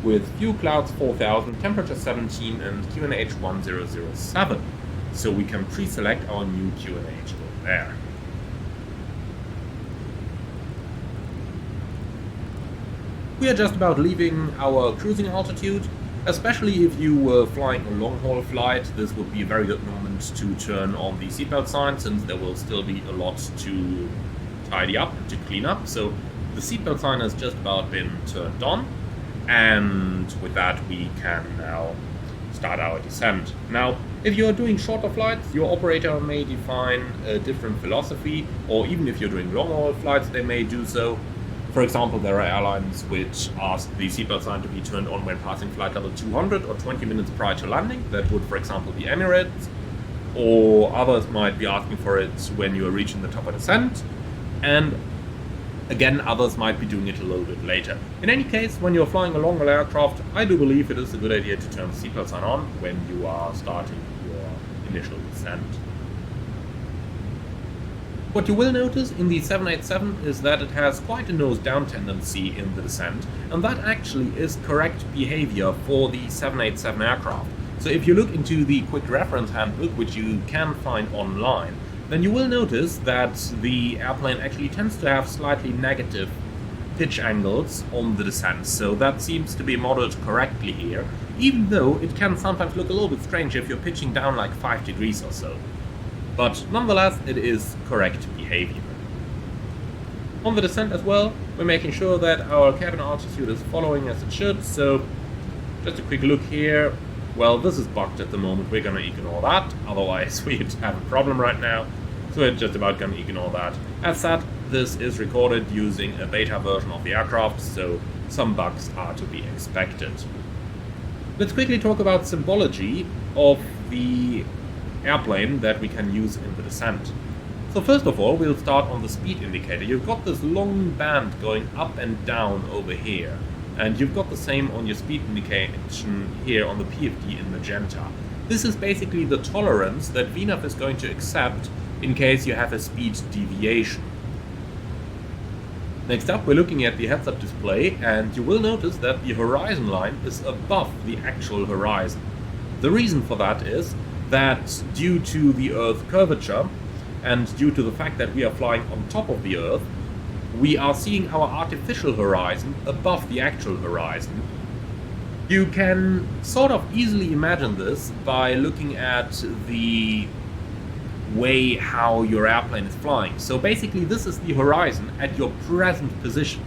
Speaker 1: with few clouds 4000, temperature 17, and QNH 1007. So we can pre-select our new QNH over there. We are just about leaving our cruising altitude. Especially if you were flying a long-haul flight, this would be a very good moment to turn on the seatbelt sign, since there will still be a lot to tidy up, to clean up. So the seatbelt sign has just about been turned on, and with that we can now start our descent. Now, if you are doing shorter flights, your operator may define a different philosophy, or even if you're doing long-haul flights, they may do so. For example, there are airlines which ask the seatbelt sign to be turned on when passing flight level 200 or 20 minutes prior to landing. That would, for example, be Emirates, or others might be asking for it when you are reaching the top of descent, and again, others might be doing it a little bit later. In any case, when you're flying a long-haul aircraft, I do believe it is a good idea to turn the seatbelt sign on when you are starting your initial descent. What you will notice in the 787 is that it has quite a nose-down tendency in the descent, and that actually is correct behavior for the 787 aircraft. So if you look into the quick reference handbook, which you can find online, then you will notice that the airplane actually tends to have slightly negative pitch angles on the descent, so that seems to be modeled correctly here, even though it can sometimes look a little bit strange if you're pitching down like 5 degrees or so. But nonetheless, it is correct behavior. On the descent as well, we're making sure that our cabin altitude is following as it should, so just a quick look here. Well, this is bugged at the moment, we're going to ignore that, otherwise we'd have a problem right now, so we're just about going to ignore that. As said, this is recorded using a beta version of the aircraft, so some bugs are to be expected. Let's quickly talk about symbology of the airplane that we can use in the descent. So first of all, we'll start on the speed indicator. You've got this long band going up and down over here, and you've got the same on your speed indication here on the PFD in magenta. This is basically the tolerance that VNAV is going to accept in case you have a speed deviation. Next up, we're looking at the heads-up display, and you will notice that the horizon line is above the actual horizon. The reason for that is that due to the Earth's curvature and due to the fact that we are flying on top of the Earth, we are seeing our artificial horizon above the actual horizon. You can sort of easily imagine this by looking at the way how your airplane is flying. So basically this is the horizon at your present position.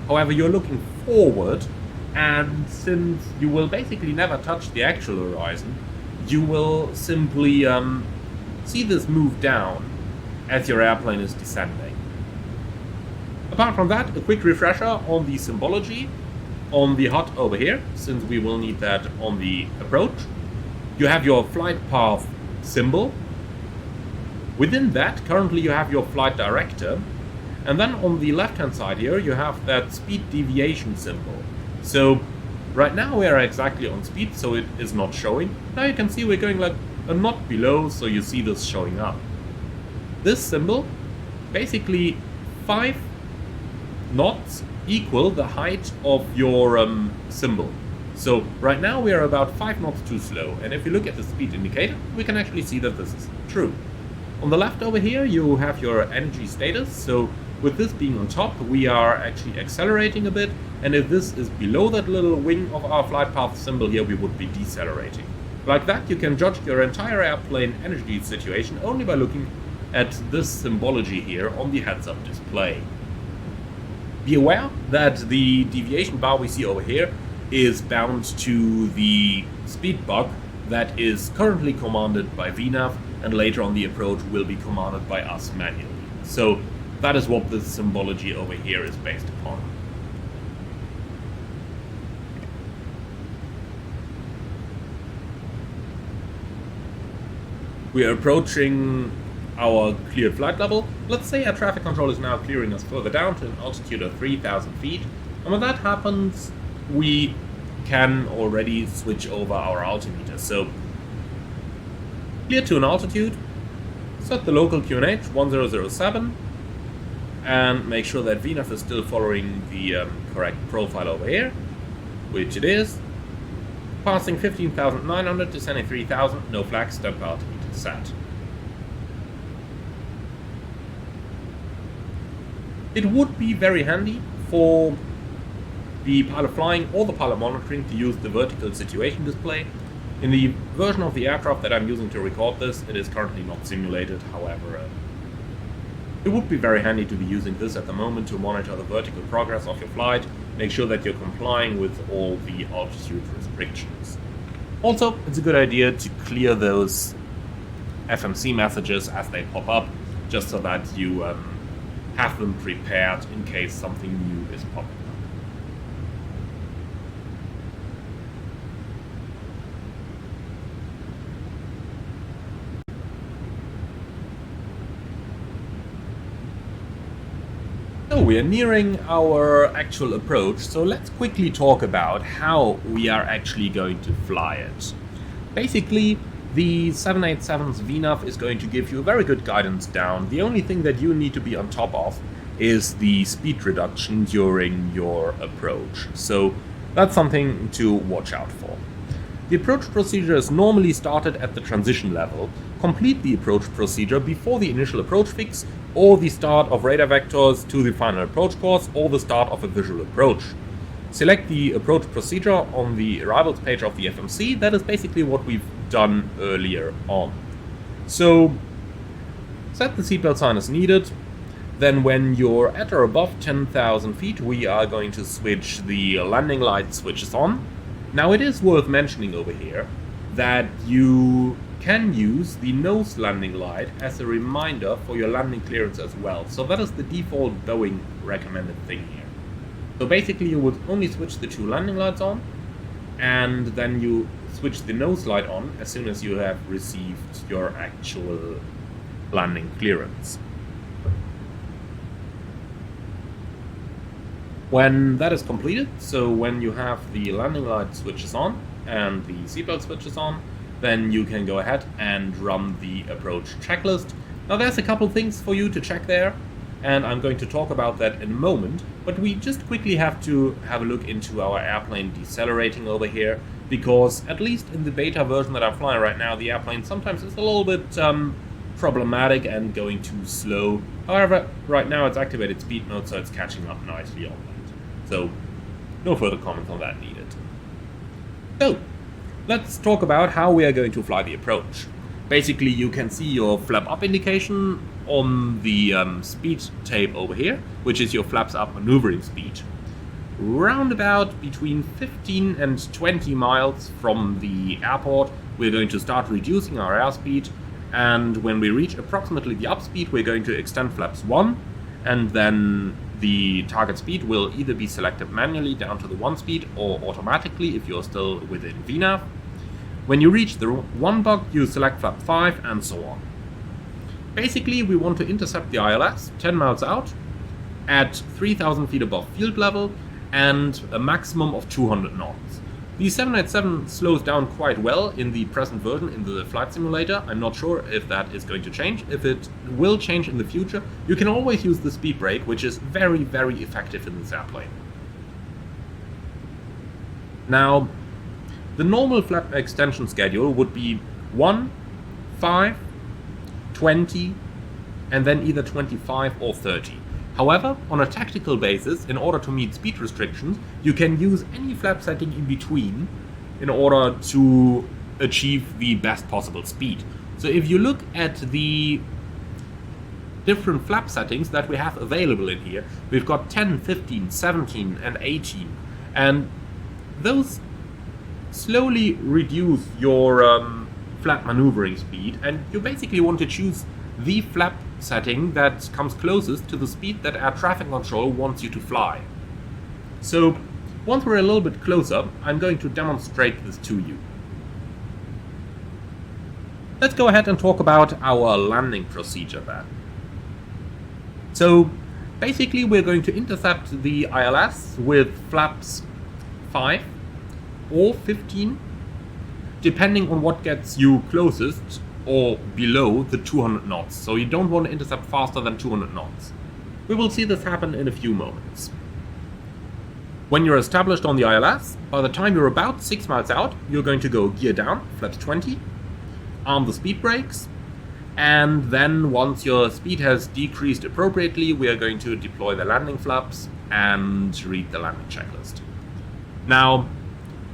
Speaker 1: However, you're looking forward, and since you will basically never touch the actual horizon, you will simply see this move down as your airplane is descending. Apart from that, a quick refresher on the symbology on the HOT over here, since we will need that on the approach. You have your flight path symbol. Within that, currently you have your flight director, and then on the left hand side here you have that speed deviation symbol. So right now we are exactly on speed, so it is not showing. Now you can see we're going like a knot below, so you see this showing up. This symbol, basically 5 knots equal the height of your symbol. So right now we are about 5 knots too slow, and if you look at the speed indicator, we can actually see that this is true. On the left over here you have your energy status, so with this being on top, we are actually accelerating a bit, and if this is below that little wing of our flight path symbol here, we would be decelerating. Like that, you can judge your entire airplane energy situation only by looking at this symbology here on the heads-up display. Be aware that the deviation bar we see over here is bound to the speed bug that is currently commanded by VNAV, and later on the approach will be commanded by us manually. So that is what this symbology over here is based upon. We are approaching our cleared flight level. Let's say our traffic control is now clearing us further down to an altitude of 3,000 feet. And when that happens, we can already switch over our altimeter. So, clear to an altitude, set the local QNH 1007, and make sure that VNAV is still following the correct profile over here, which it is. Passing 15,900, descending 3,000, no flags, step altimeter set. It would be very handy for the pilot flying or the pilot monitoring to use the vertical situation display. In the version of the aircraft that I'm using to record this, it is currently not simulated. However, it would be very handy to be using this at the moment to monitor the vertical progress of your flight, make sure that you're complying with all the altitude restrictions. Also, it's a good idea to clear those FMC messages as they pop up, just so that you have them prepared in case something new is popping up. So we are nearing our actual approach, so let's quickly talk about how we are actually going to fly it. Basically, the 787's VNAV is going to give you very good guidance down. The only thing that you need to be on top of is the speed reduction during your approach. So that's something to watch out for. The approach procedure is normally started at the transition level. Complete the approach procedure before the initial approach fix, or the start of radar vectors to the final approach course, or the start of a visual approach. Select the approach procedure on the arrivals page of the FMC. That is basically what we've done earlier on. So set the seatbelt sign as needed. Then when you're at or above 10,000 feet, we are going to switch the landing light switches on. Now it is worth mentioning over here that you can use the nose landing light as a reminder for your landing clearance as well. So that is the default Boeing recommended thing here. So basically you would only switch the two landing lights on, and then you switch the nose light on as soon as you have received your actual landing clearance. When that is completed, so when you have the landing light switches on and the seatbelt switches on, then you can go ahead and run the approach checklist. Now there's a couple things for you to check there, and I'm going to talk about that in a moment, but we just quickly have to have a look into our airplane decelerating over here, because at least in the beta version that I'm flying right now, the airplane sometimes is a little bit problematic and going too slow. However, right now it's activated speed mode, so it's catching up nicely on that. So no further comments on that needed. So let's talk about how we are going to fly the approach. Basically, you can see your flap up indication on the speed tape over here, which is your flaps up maneuvering speed. Round about between 15 and 20 miles from the airport, we're going to start reducing our airspeed, and when we reach approximately the up speed, we're going to extend flaps 1, and then the target speed will either be selected manually down to the 1 speed or automatically if you're still within VNAV. When you reach the 1 bug, you select flap 5 and so on. Basically, we want to intercept the ILS 10 miles out at 3,000 feet above field level and a maximum of 200 knots. The 787 slows down quite well in the present version in the flight simulator. I'm not sure if that is going to change. If it will change in the future, you can always use the speed brake, which is very, very effective in this airplane. Now, the normal flap extension schedule would be 1, 5, 20, and then either 25 or 30. However, on a tactical basis, in order to meet speed restrictions, you can use any flap setting in between in order to achieve the best possible speed. So if you look at the different flap settings that we have available in here, we've got 10, 15, 17 and 18, and those slowly reduce your flap maneuvering speed, and you basically want to choose the flap setting that comes closest to the speed that air traffic control wants you to fly. So once we're a little bit closer, I'm going to demonstrate this to you. Let's go ahead and talk about our landing procedure then. So basically we're going to intercept the ILS with flaps 5 or 15, depending on what gets you closest or below the 200 knots. So you don't want to intercept faster than 200 knots. We will see this happen in a few moments. When you're established on the ILS, by the time you're about 6 miles out, you're going to go gear down, flaps 20, arm the speed brakes, and then once your speed has decreased appropriately, we are going to deploy the landing flaps and read the landing checklist. Now,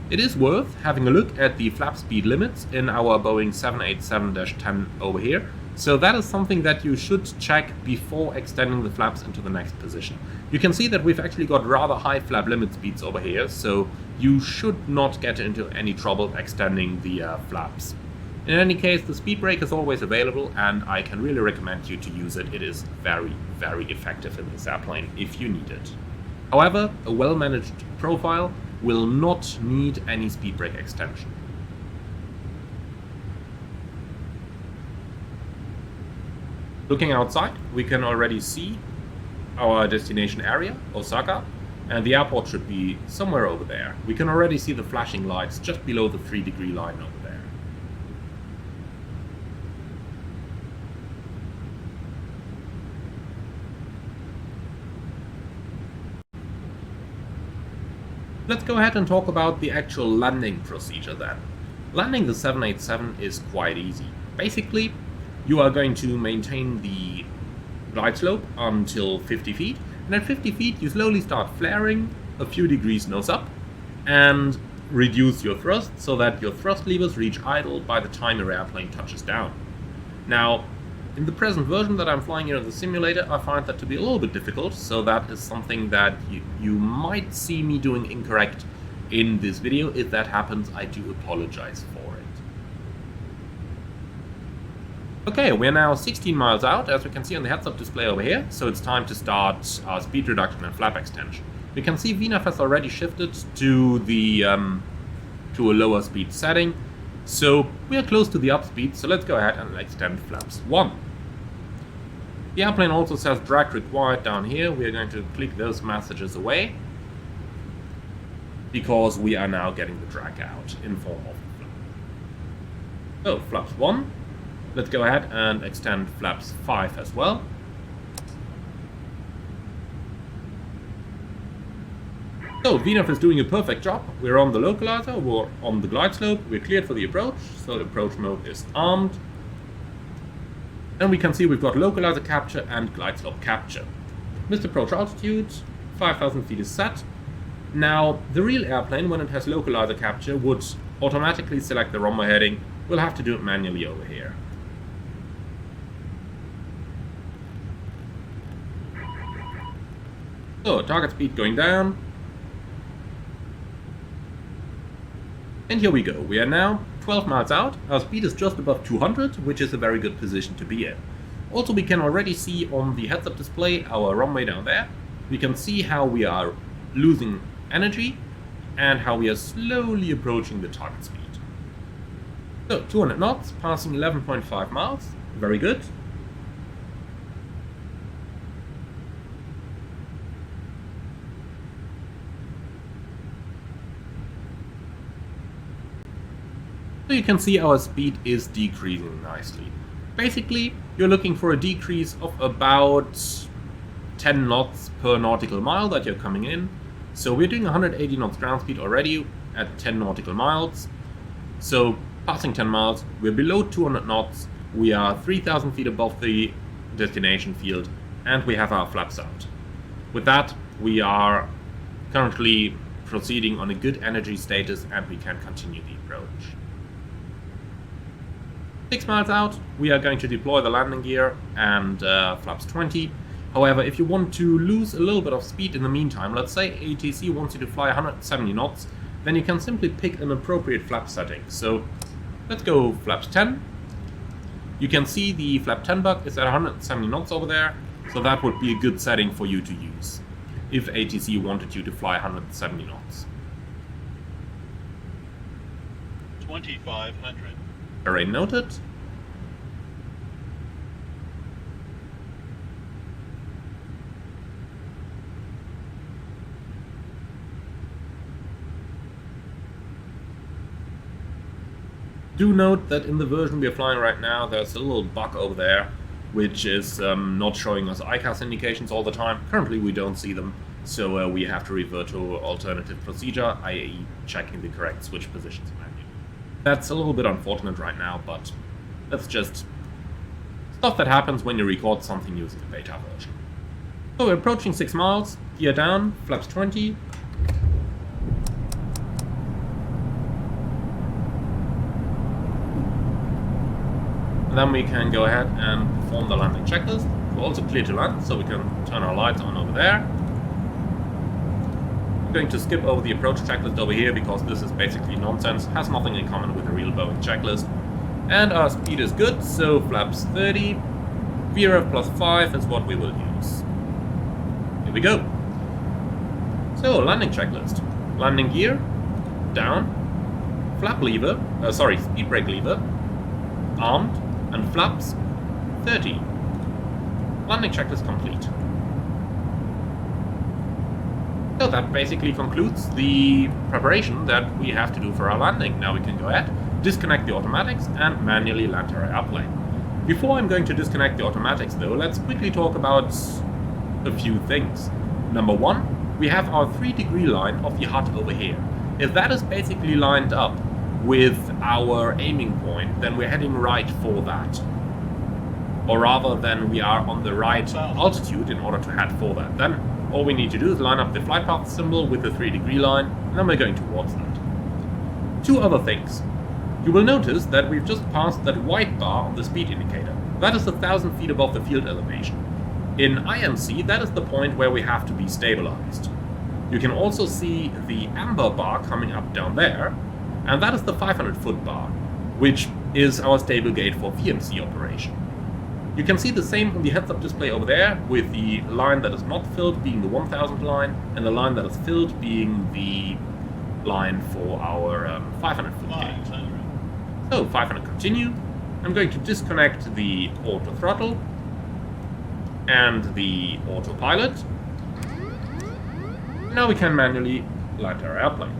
Speaker 1: it is worth having a look at the flap speed limits in our Boeing 787-10 over here. So that is something that you should check before extending the flaps into the next position. You can see that we've actually got rather high flap limit speeds over here, so you should not get into any trouble extending the flaps. In any case, the speed brake is always available, and I can really recommend you to use it. It is very, very effective in this airplane if you need it. However, a well-managed profile will not need any speed brake extension. Looking outside, we can already see our destination area, Osaka, and the airport should be somewhere over there. We can already see the flashing lights just below the 3-degree line over there. Let's go ahead and talk about the actual landing procedure then. Landing the 787 is quite easy. Basically, you are going to maintain the glide slope until 50 feet, and at 50 feet you slowly start flaring a few degrees nose up and reduce your thrust so that your thrust levers reach idle by the time your airplane touches down. Now, in the present version that I'm flying here in the simulator, I find that to be a little bit difficult, so that is something that you might see me doing incorrect in this video. If that happens, I do apologize for it. Okay, we're now 16 miles out, as we can see on the heads-up display over here, so it's time to start our speed reduction and flap extension. We can see VNAV has already shifted to the to a lower speed setting. So we are close to the up speed, so let's go ahead and extend flaps 1. The airplane also says drag required down here. We are going to click those messages away because we are now getting the drag out in form of the flap. So flaps 1. Let's go ahead and extend flaps 5 as well. So VNAV is doing a perfect job. We're on the localizer, we're on the glide slope, we're cleared for the approach, so the approach mode is armed. And we can see we've got localizer capture and glide slope capture. Missed approach altitude, 5,000 feet is set. Now, the real airplane, when it has localizer capture, would automatically select the runway heading. We'll have to do it manually over here. So, target speed going down. And here we go, we are now 12 miles out, our speed is just above 200, which is a very good position to be in. Also, we can already see on the heads-up display our runway down there. We can see how we are losing energy and how we are slowly approaching the target speed. So, 200 knots, passing 11.5 miles, very good. So you can see our speed is decreasing nicely. Basically, you're looking for a decrease of about 10 knots per nautical mile that you're coming in. So we're doing 180 knots ground speed already at 10 nautical miles. So passing 10 miles, we're below 200 knots. We are 3,000 feet above the destination field, and we have our flaps out. With that, we are currently proceeding on a good energy status and we can continue the approach. 6 miles out, we are going to deploy the landing gear and flaps 20. However, if you want to lose a little bit of speed in the meantime, let's say ATC wants you to fly 170 knots, then you can simply pick an appropriate flap setting. So let's go flaps 10. You can see the flap 10 buck is at 170 knots over there, so that would be a good setting for you to use if ATC wanted you to fly 170 knots.
Speaker 2: 2500.
Speaker 1: Array noted. Do note that in the version we are flying right now, there's a little bug over there, which is not showing us ICAS indications all the time. Currently we don't see them, so we have to revert to alternative procedure, i.e. checking the correct switch positions manually. That's a little bit unfortunate right now, but that's just stuff that happens when you record something using the beta version. So we're approaching 6 miles, gear down, flaps 20. And then we can go ahead and perform the landing checklist. We're also clear to land, so we can turn our lights on over there. I'm going to skip over the approach checklist over here because this is basically nonsense, has nothing in common with the real Boeing checklist. And our speed is good, so flaps 30, VRF plus 5 is what we will use. Here we go. So, landing checklist. Landing gear, down, flap lever, speed brake lever, armed, and flaps 30. Landing checklist complete. So that basically concludes the preparation that we have to do for our landing. Now we can go ahead, disconnect the automatics, and manually land our airplane. Before I'm going to disconnect the automatics though, let's quickly talk about a few things. Number one, we have our 3-degree line of the HUD over here. If that is basically lined up with our aiming point, then we're heading right for that. Or rather, then we are on the right altitude in order to head for that. Then all we need to do is line up the flight path symbol with the 3-degree line, and then we're going towards that. 2 other things. You will notice that we've just passed that white bar on the speed indicator. That is 1,000 feet above the field elevation. In IMC, that is the point where we have to be stabilized. You can also see the amber bar coming up down there, and that is the 500-foot bar, which is our stable gate for FMC operation. You can see the same on the heads-up display over there, with the line that is not filled being the 1000 line, and the line that is filled being the line for our 500-foot gate. So 500 continue. I'm going to disconnect the auto throttle and the autopilot. Now we can manually land our airplane.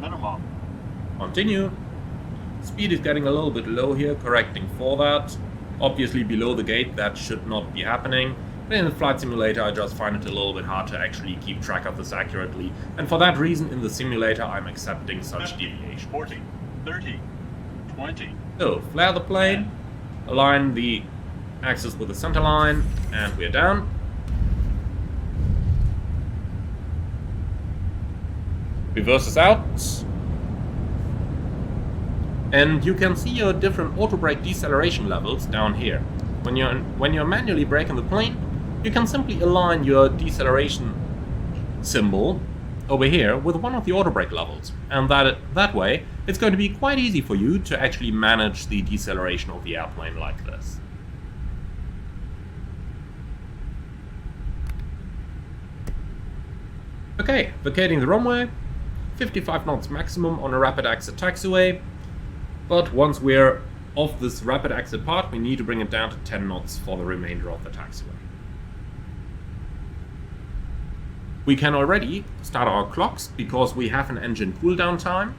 Speaker 2: Minimum.
Speaker 1: Continue. Speed is getting a little bit low here, correcting for that. Obviously below the gate that should not be happening. But in the flight simulator I just find it a little bit hard to actually keep track of this accurately. And for that reason in the simulator I'm accepting such
Speaker 2: 50,
Speaker 1: deviation.
Speaker 2: 40, 30, 20.
Speaker 1: So flare the plane, align the axis with the center line, and we're down. Reverse is out. And you can see your different auto brake deceleration levels down here. When you're manually braking the plane, you can simply align your deceleration symbol over here with one of the auto brake levels. And that way, it's going to be quite easy for you to actually manage the deceleration of the airplane like this. Okay, vacating the runway, 55 knots maximum on a rapid exit taxiway, but once we're off this rapid exit part, we need to bring it down to 10 knots for the remainder of the taxiway. We can already start our clocks because we have an engine cooldown time.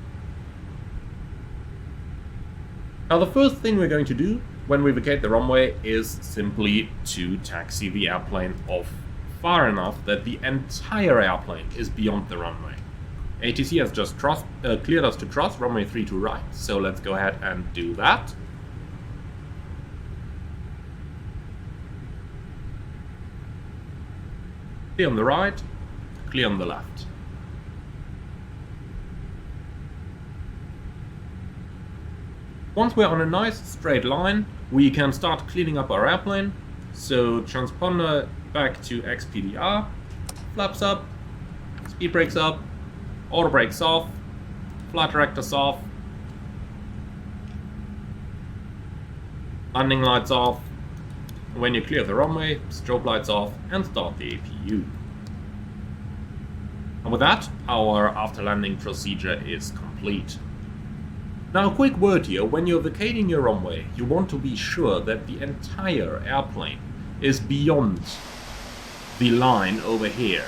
Speaker 1: Now the first thing we're going to do when we vacate the runway is simply to taxi the airplane off far enough that the entire airplane is beyond the runway. ATC has just cleared us to thrust, runway 32 right, so let's go ahead and do that. Clear on the right, clear on the left. Once we're on a nice straight line, we can start cleaning up our airplane. So transponder back to XPDR, flaps up, speed brakes up, auto brakes off, flight directors off, landing lights off. When you clear the runway, strobe lights off and start the APU. And with that, our after landing procedure is complete. Now a quick word here, when you're vacating your runway, you want to be sure that the entire airplane is beyond the line over here.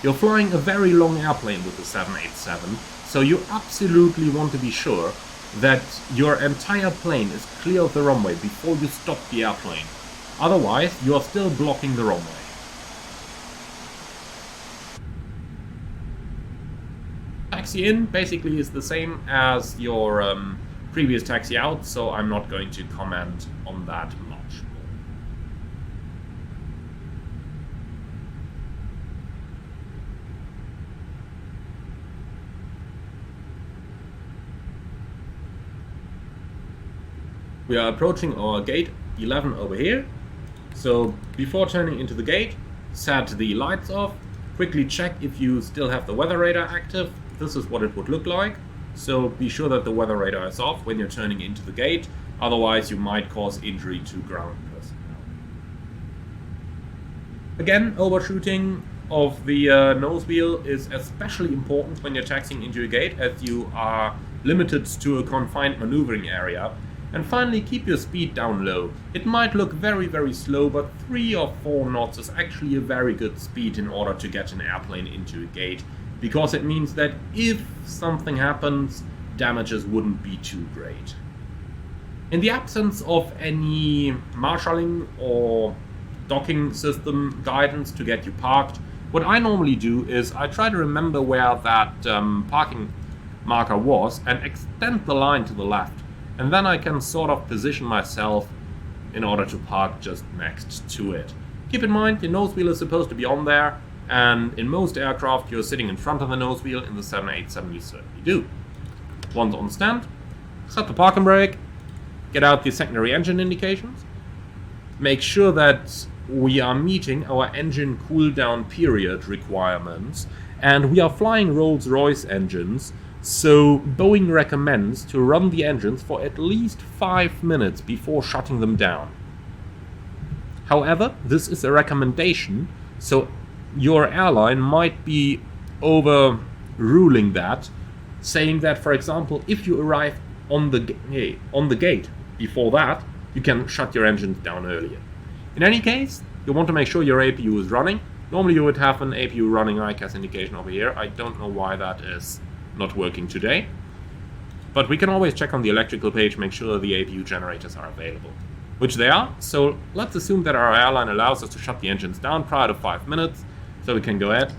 Speaker 1: You're flying a very long airplane with the 787, so you absolutely want to be sure that your entire plane is clear of the runway before you stop the airplane. Otherwise, you are still blocking the runway. Taxi in basically is the same as your previous taxi out, so I'm not going to comment on that much more. We are approaching our gate 11 over here. So before turning into the gate, set the lights off, quickly check if you still have the weather radar active. This is what it would look like. So be sure that the weather radar is off when you're turning into the gate, otherwise you might cause injury to ground personnel. Again, overshooting of the nose wheel is especially important when you're taxiing into a gate, as you are limited to a confined maneuvering area. And finally, keep your speed down low. It might look very, very slow, but 3 or 4 knots is actually a very good speed in order to get an airplane into a gate, because it means that if something happens, damages wouldn't be too great. In the absence of any marshalling or docking system guidance to get you parked, what I normally do is I try to remember where that parking marker was and extend the line to the left. And then I can sort of position myself in order to park just next to it. Keep in mind, your nose wheel is supposed to be on there, and in most aircraft you're sitting in front of the nose wheel. In the 787 you certainly do. Once on stand, set the parking brake, get out the secondary engine indications, make sure that we are meeting our engine cool down period requirements, and we are flying Rolls-Royce engines. So Boeing recommends to run the engines for at least 5 minutes before shutting them down. However, this is a recommendation, so your airline might be overruling that, saying that, for example, if you arrive on the gate before that, you can shut your engines down earlier. In any case, you want to make sure your APU is running. Normally you would have an APU running ICAS indication over here. I don't know why that is not working today, but we can always check on the electrical page, make sure the APU generators are available, which they are. So let's assume that our airline allows us to shut the engines down prior to 5 minutes, so we can go ahead,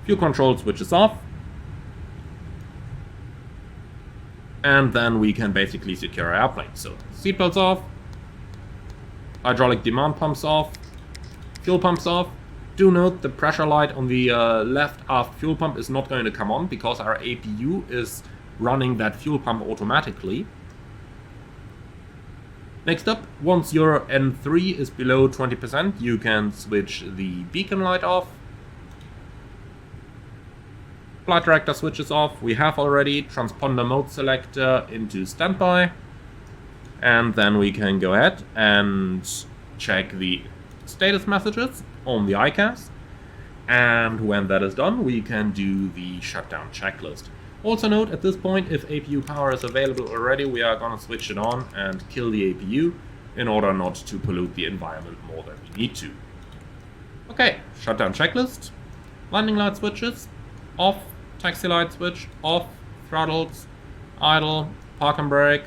Speaker 1: fuel control switches off, and then we can basically secure our airplane. So seatbelts off, hydraulic demand pumps off, fuel pumps off. Do note the pressure light on the left aft fuel pump is not going to come on because our APU is running that fuel pump automatically. Next up, once your N3 is below 20%, you can switch the beacon light off. Flight director switches off. We have already transponder mode selector into standby. And then we can go ahead and check the status messages on the ICAS, and when that is done we can do the shutdown checklist. Also note, at this point, if APU power is available already, we are going to switch it on and kill the APU in order not to pollute the environment more than we need to. Okay, shutdown checklist. Landing light switches off, taxi light switch off, throttles, idle, park and brake,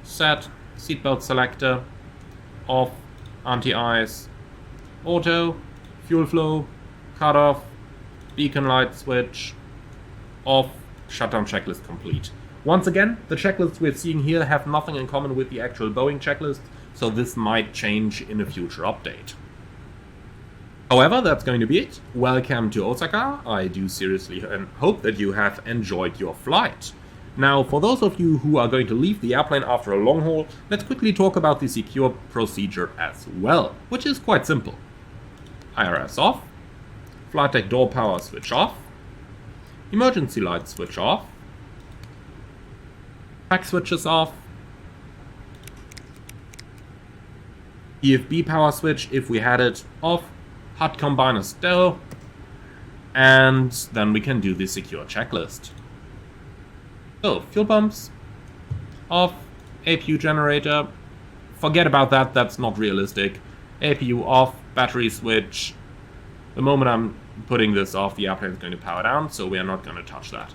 Speaker 1: set, seatbelt selector, off, anti-ice, auto, fuel flow, cut off, beacon light switch, of shutdown checklist complete. Once again, the checklists we're seeing here have nothing in common with the actual Boeing checklist, so this might change in a future update. However, that's going to be it. Welcome to Osaka. I do seriously hope that you have enjoyed your flight. Now, for those of you who are going to leave the airplane after a long haul, let's quickly talk about the secure procedure as well, which is quite simple. IRS off, flight deck door power switch off, emergency lights switch off, pack switches off, EFB power switch, if we had it, off, hot combiner still, and then we can do the secure checklist. So, fuel pumps off, APU generator, forget about that, that's not realistic. APU off, battery switch. The moment I'm putting this off, the airplane is going to power down, so we are not going to touch that.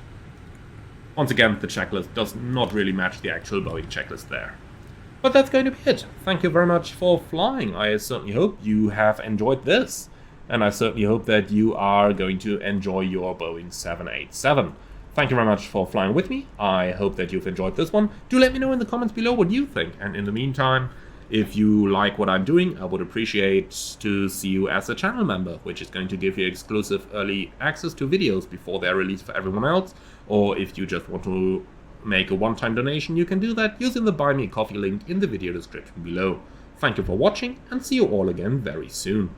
Speaker 1: Once again, the checklist does not really match the actual Boeing checklist there. But that's going to be it. Thank you very much for flying. I certainly hope you have enjoyed this. And I certainly hope that you are going to enjoy your Boeing 787. Thank you very much for flying with me. I hope that you've enjoyed this one. Do let me know in the comments below what you think. And in the meantime, if you like what I'm doing, I would appreciate to see you as a channel member, which is going to give you exclusive early access to videos before they're released for everyone else. Or if you just want to make a one-time donation, you can do that using the Buy Me a Coffee link in the video description below. Thank you for watching, and see you all again very soon.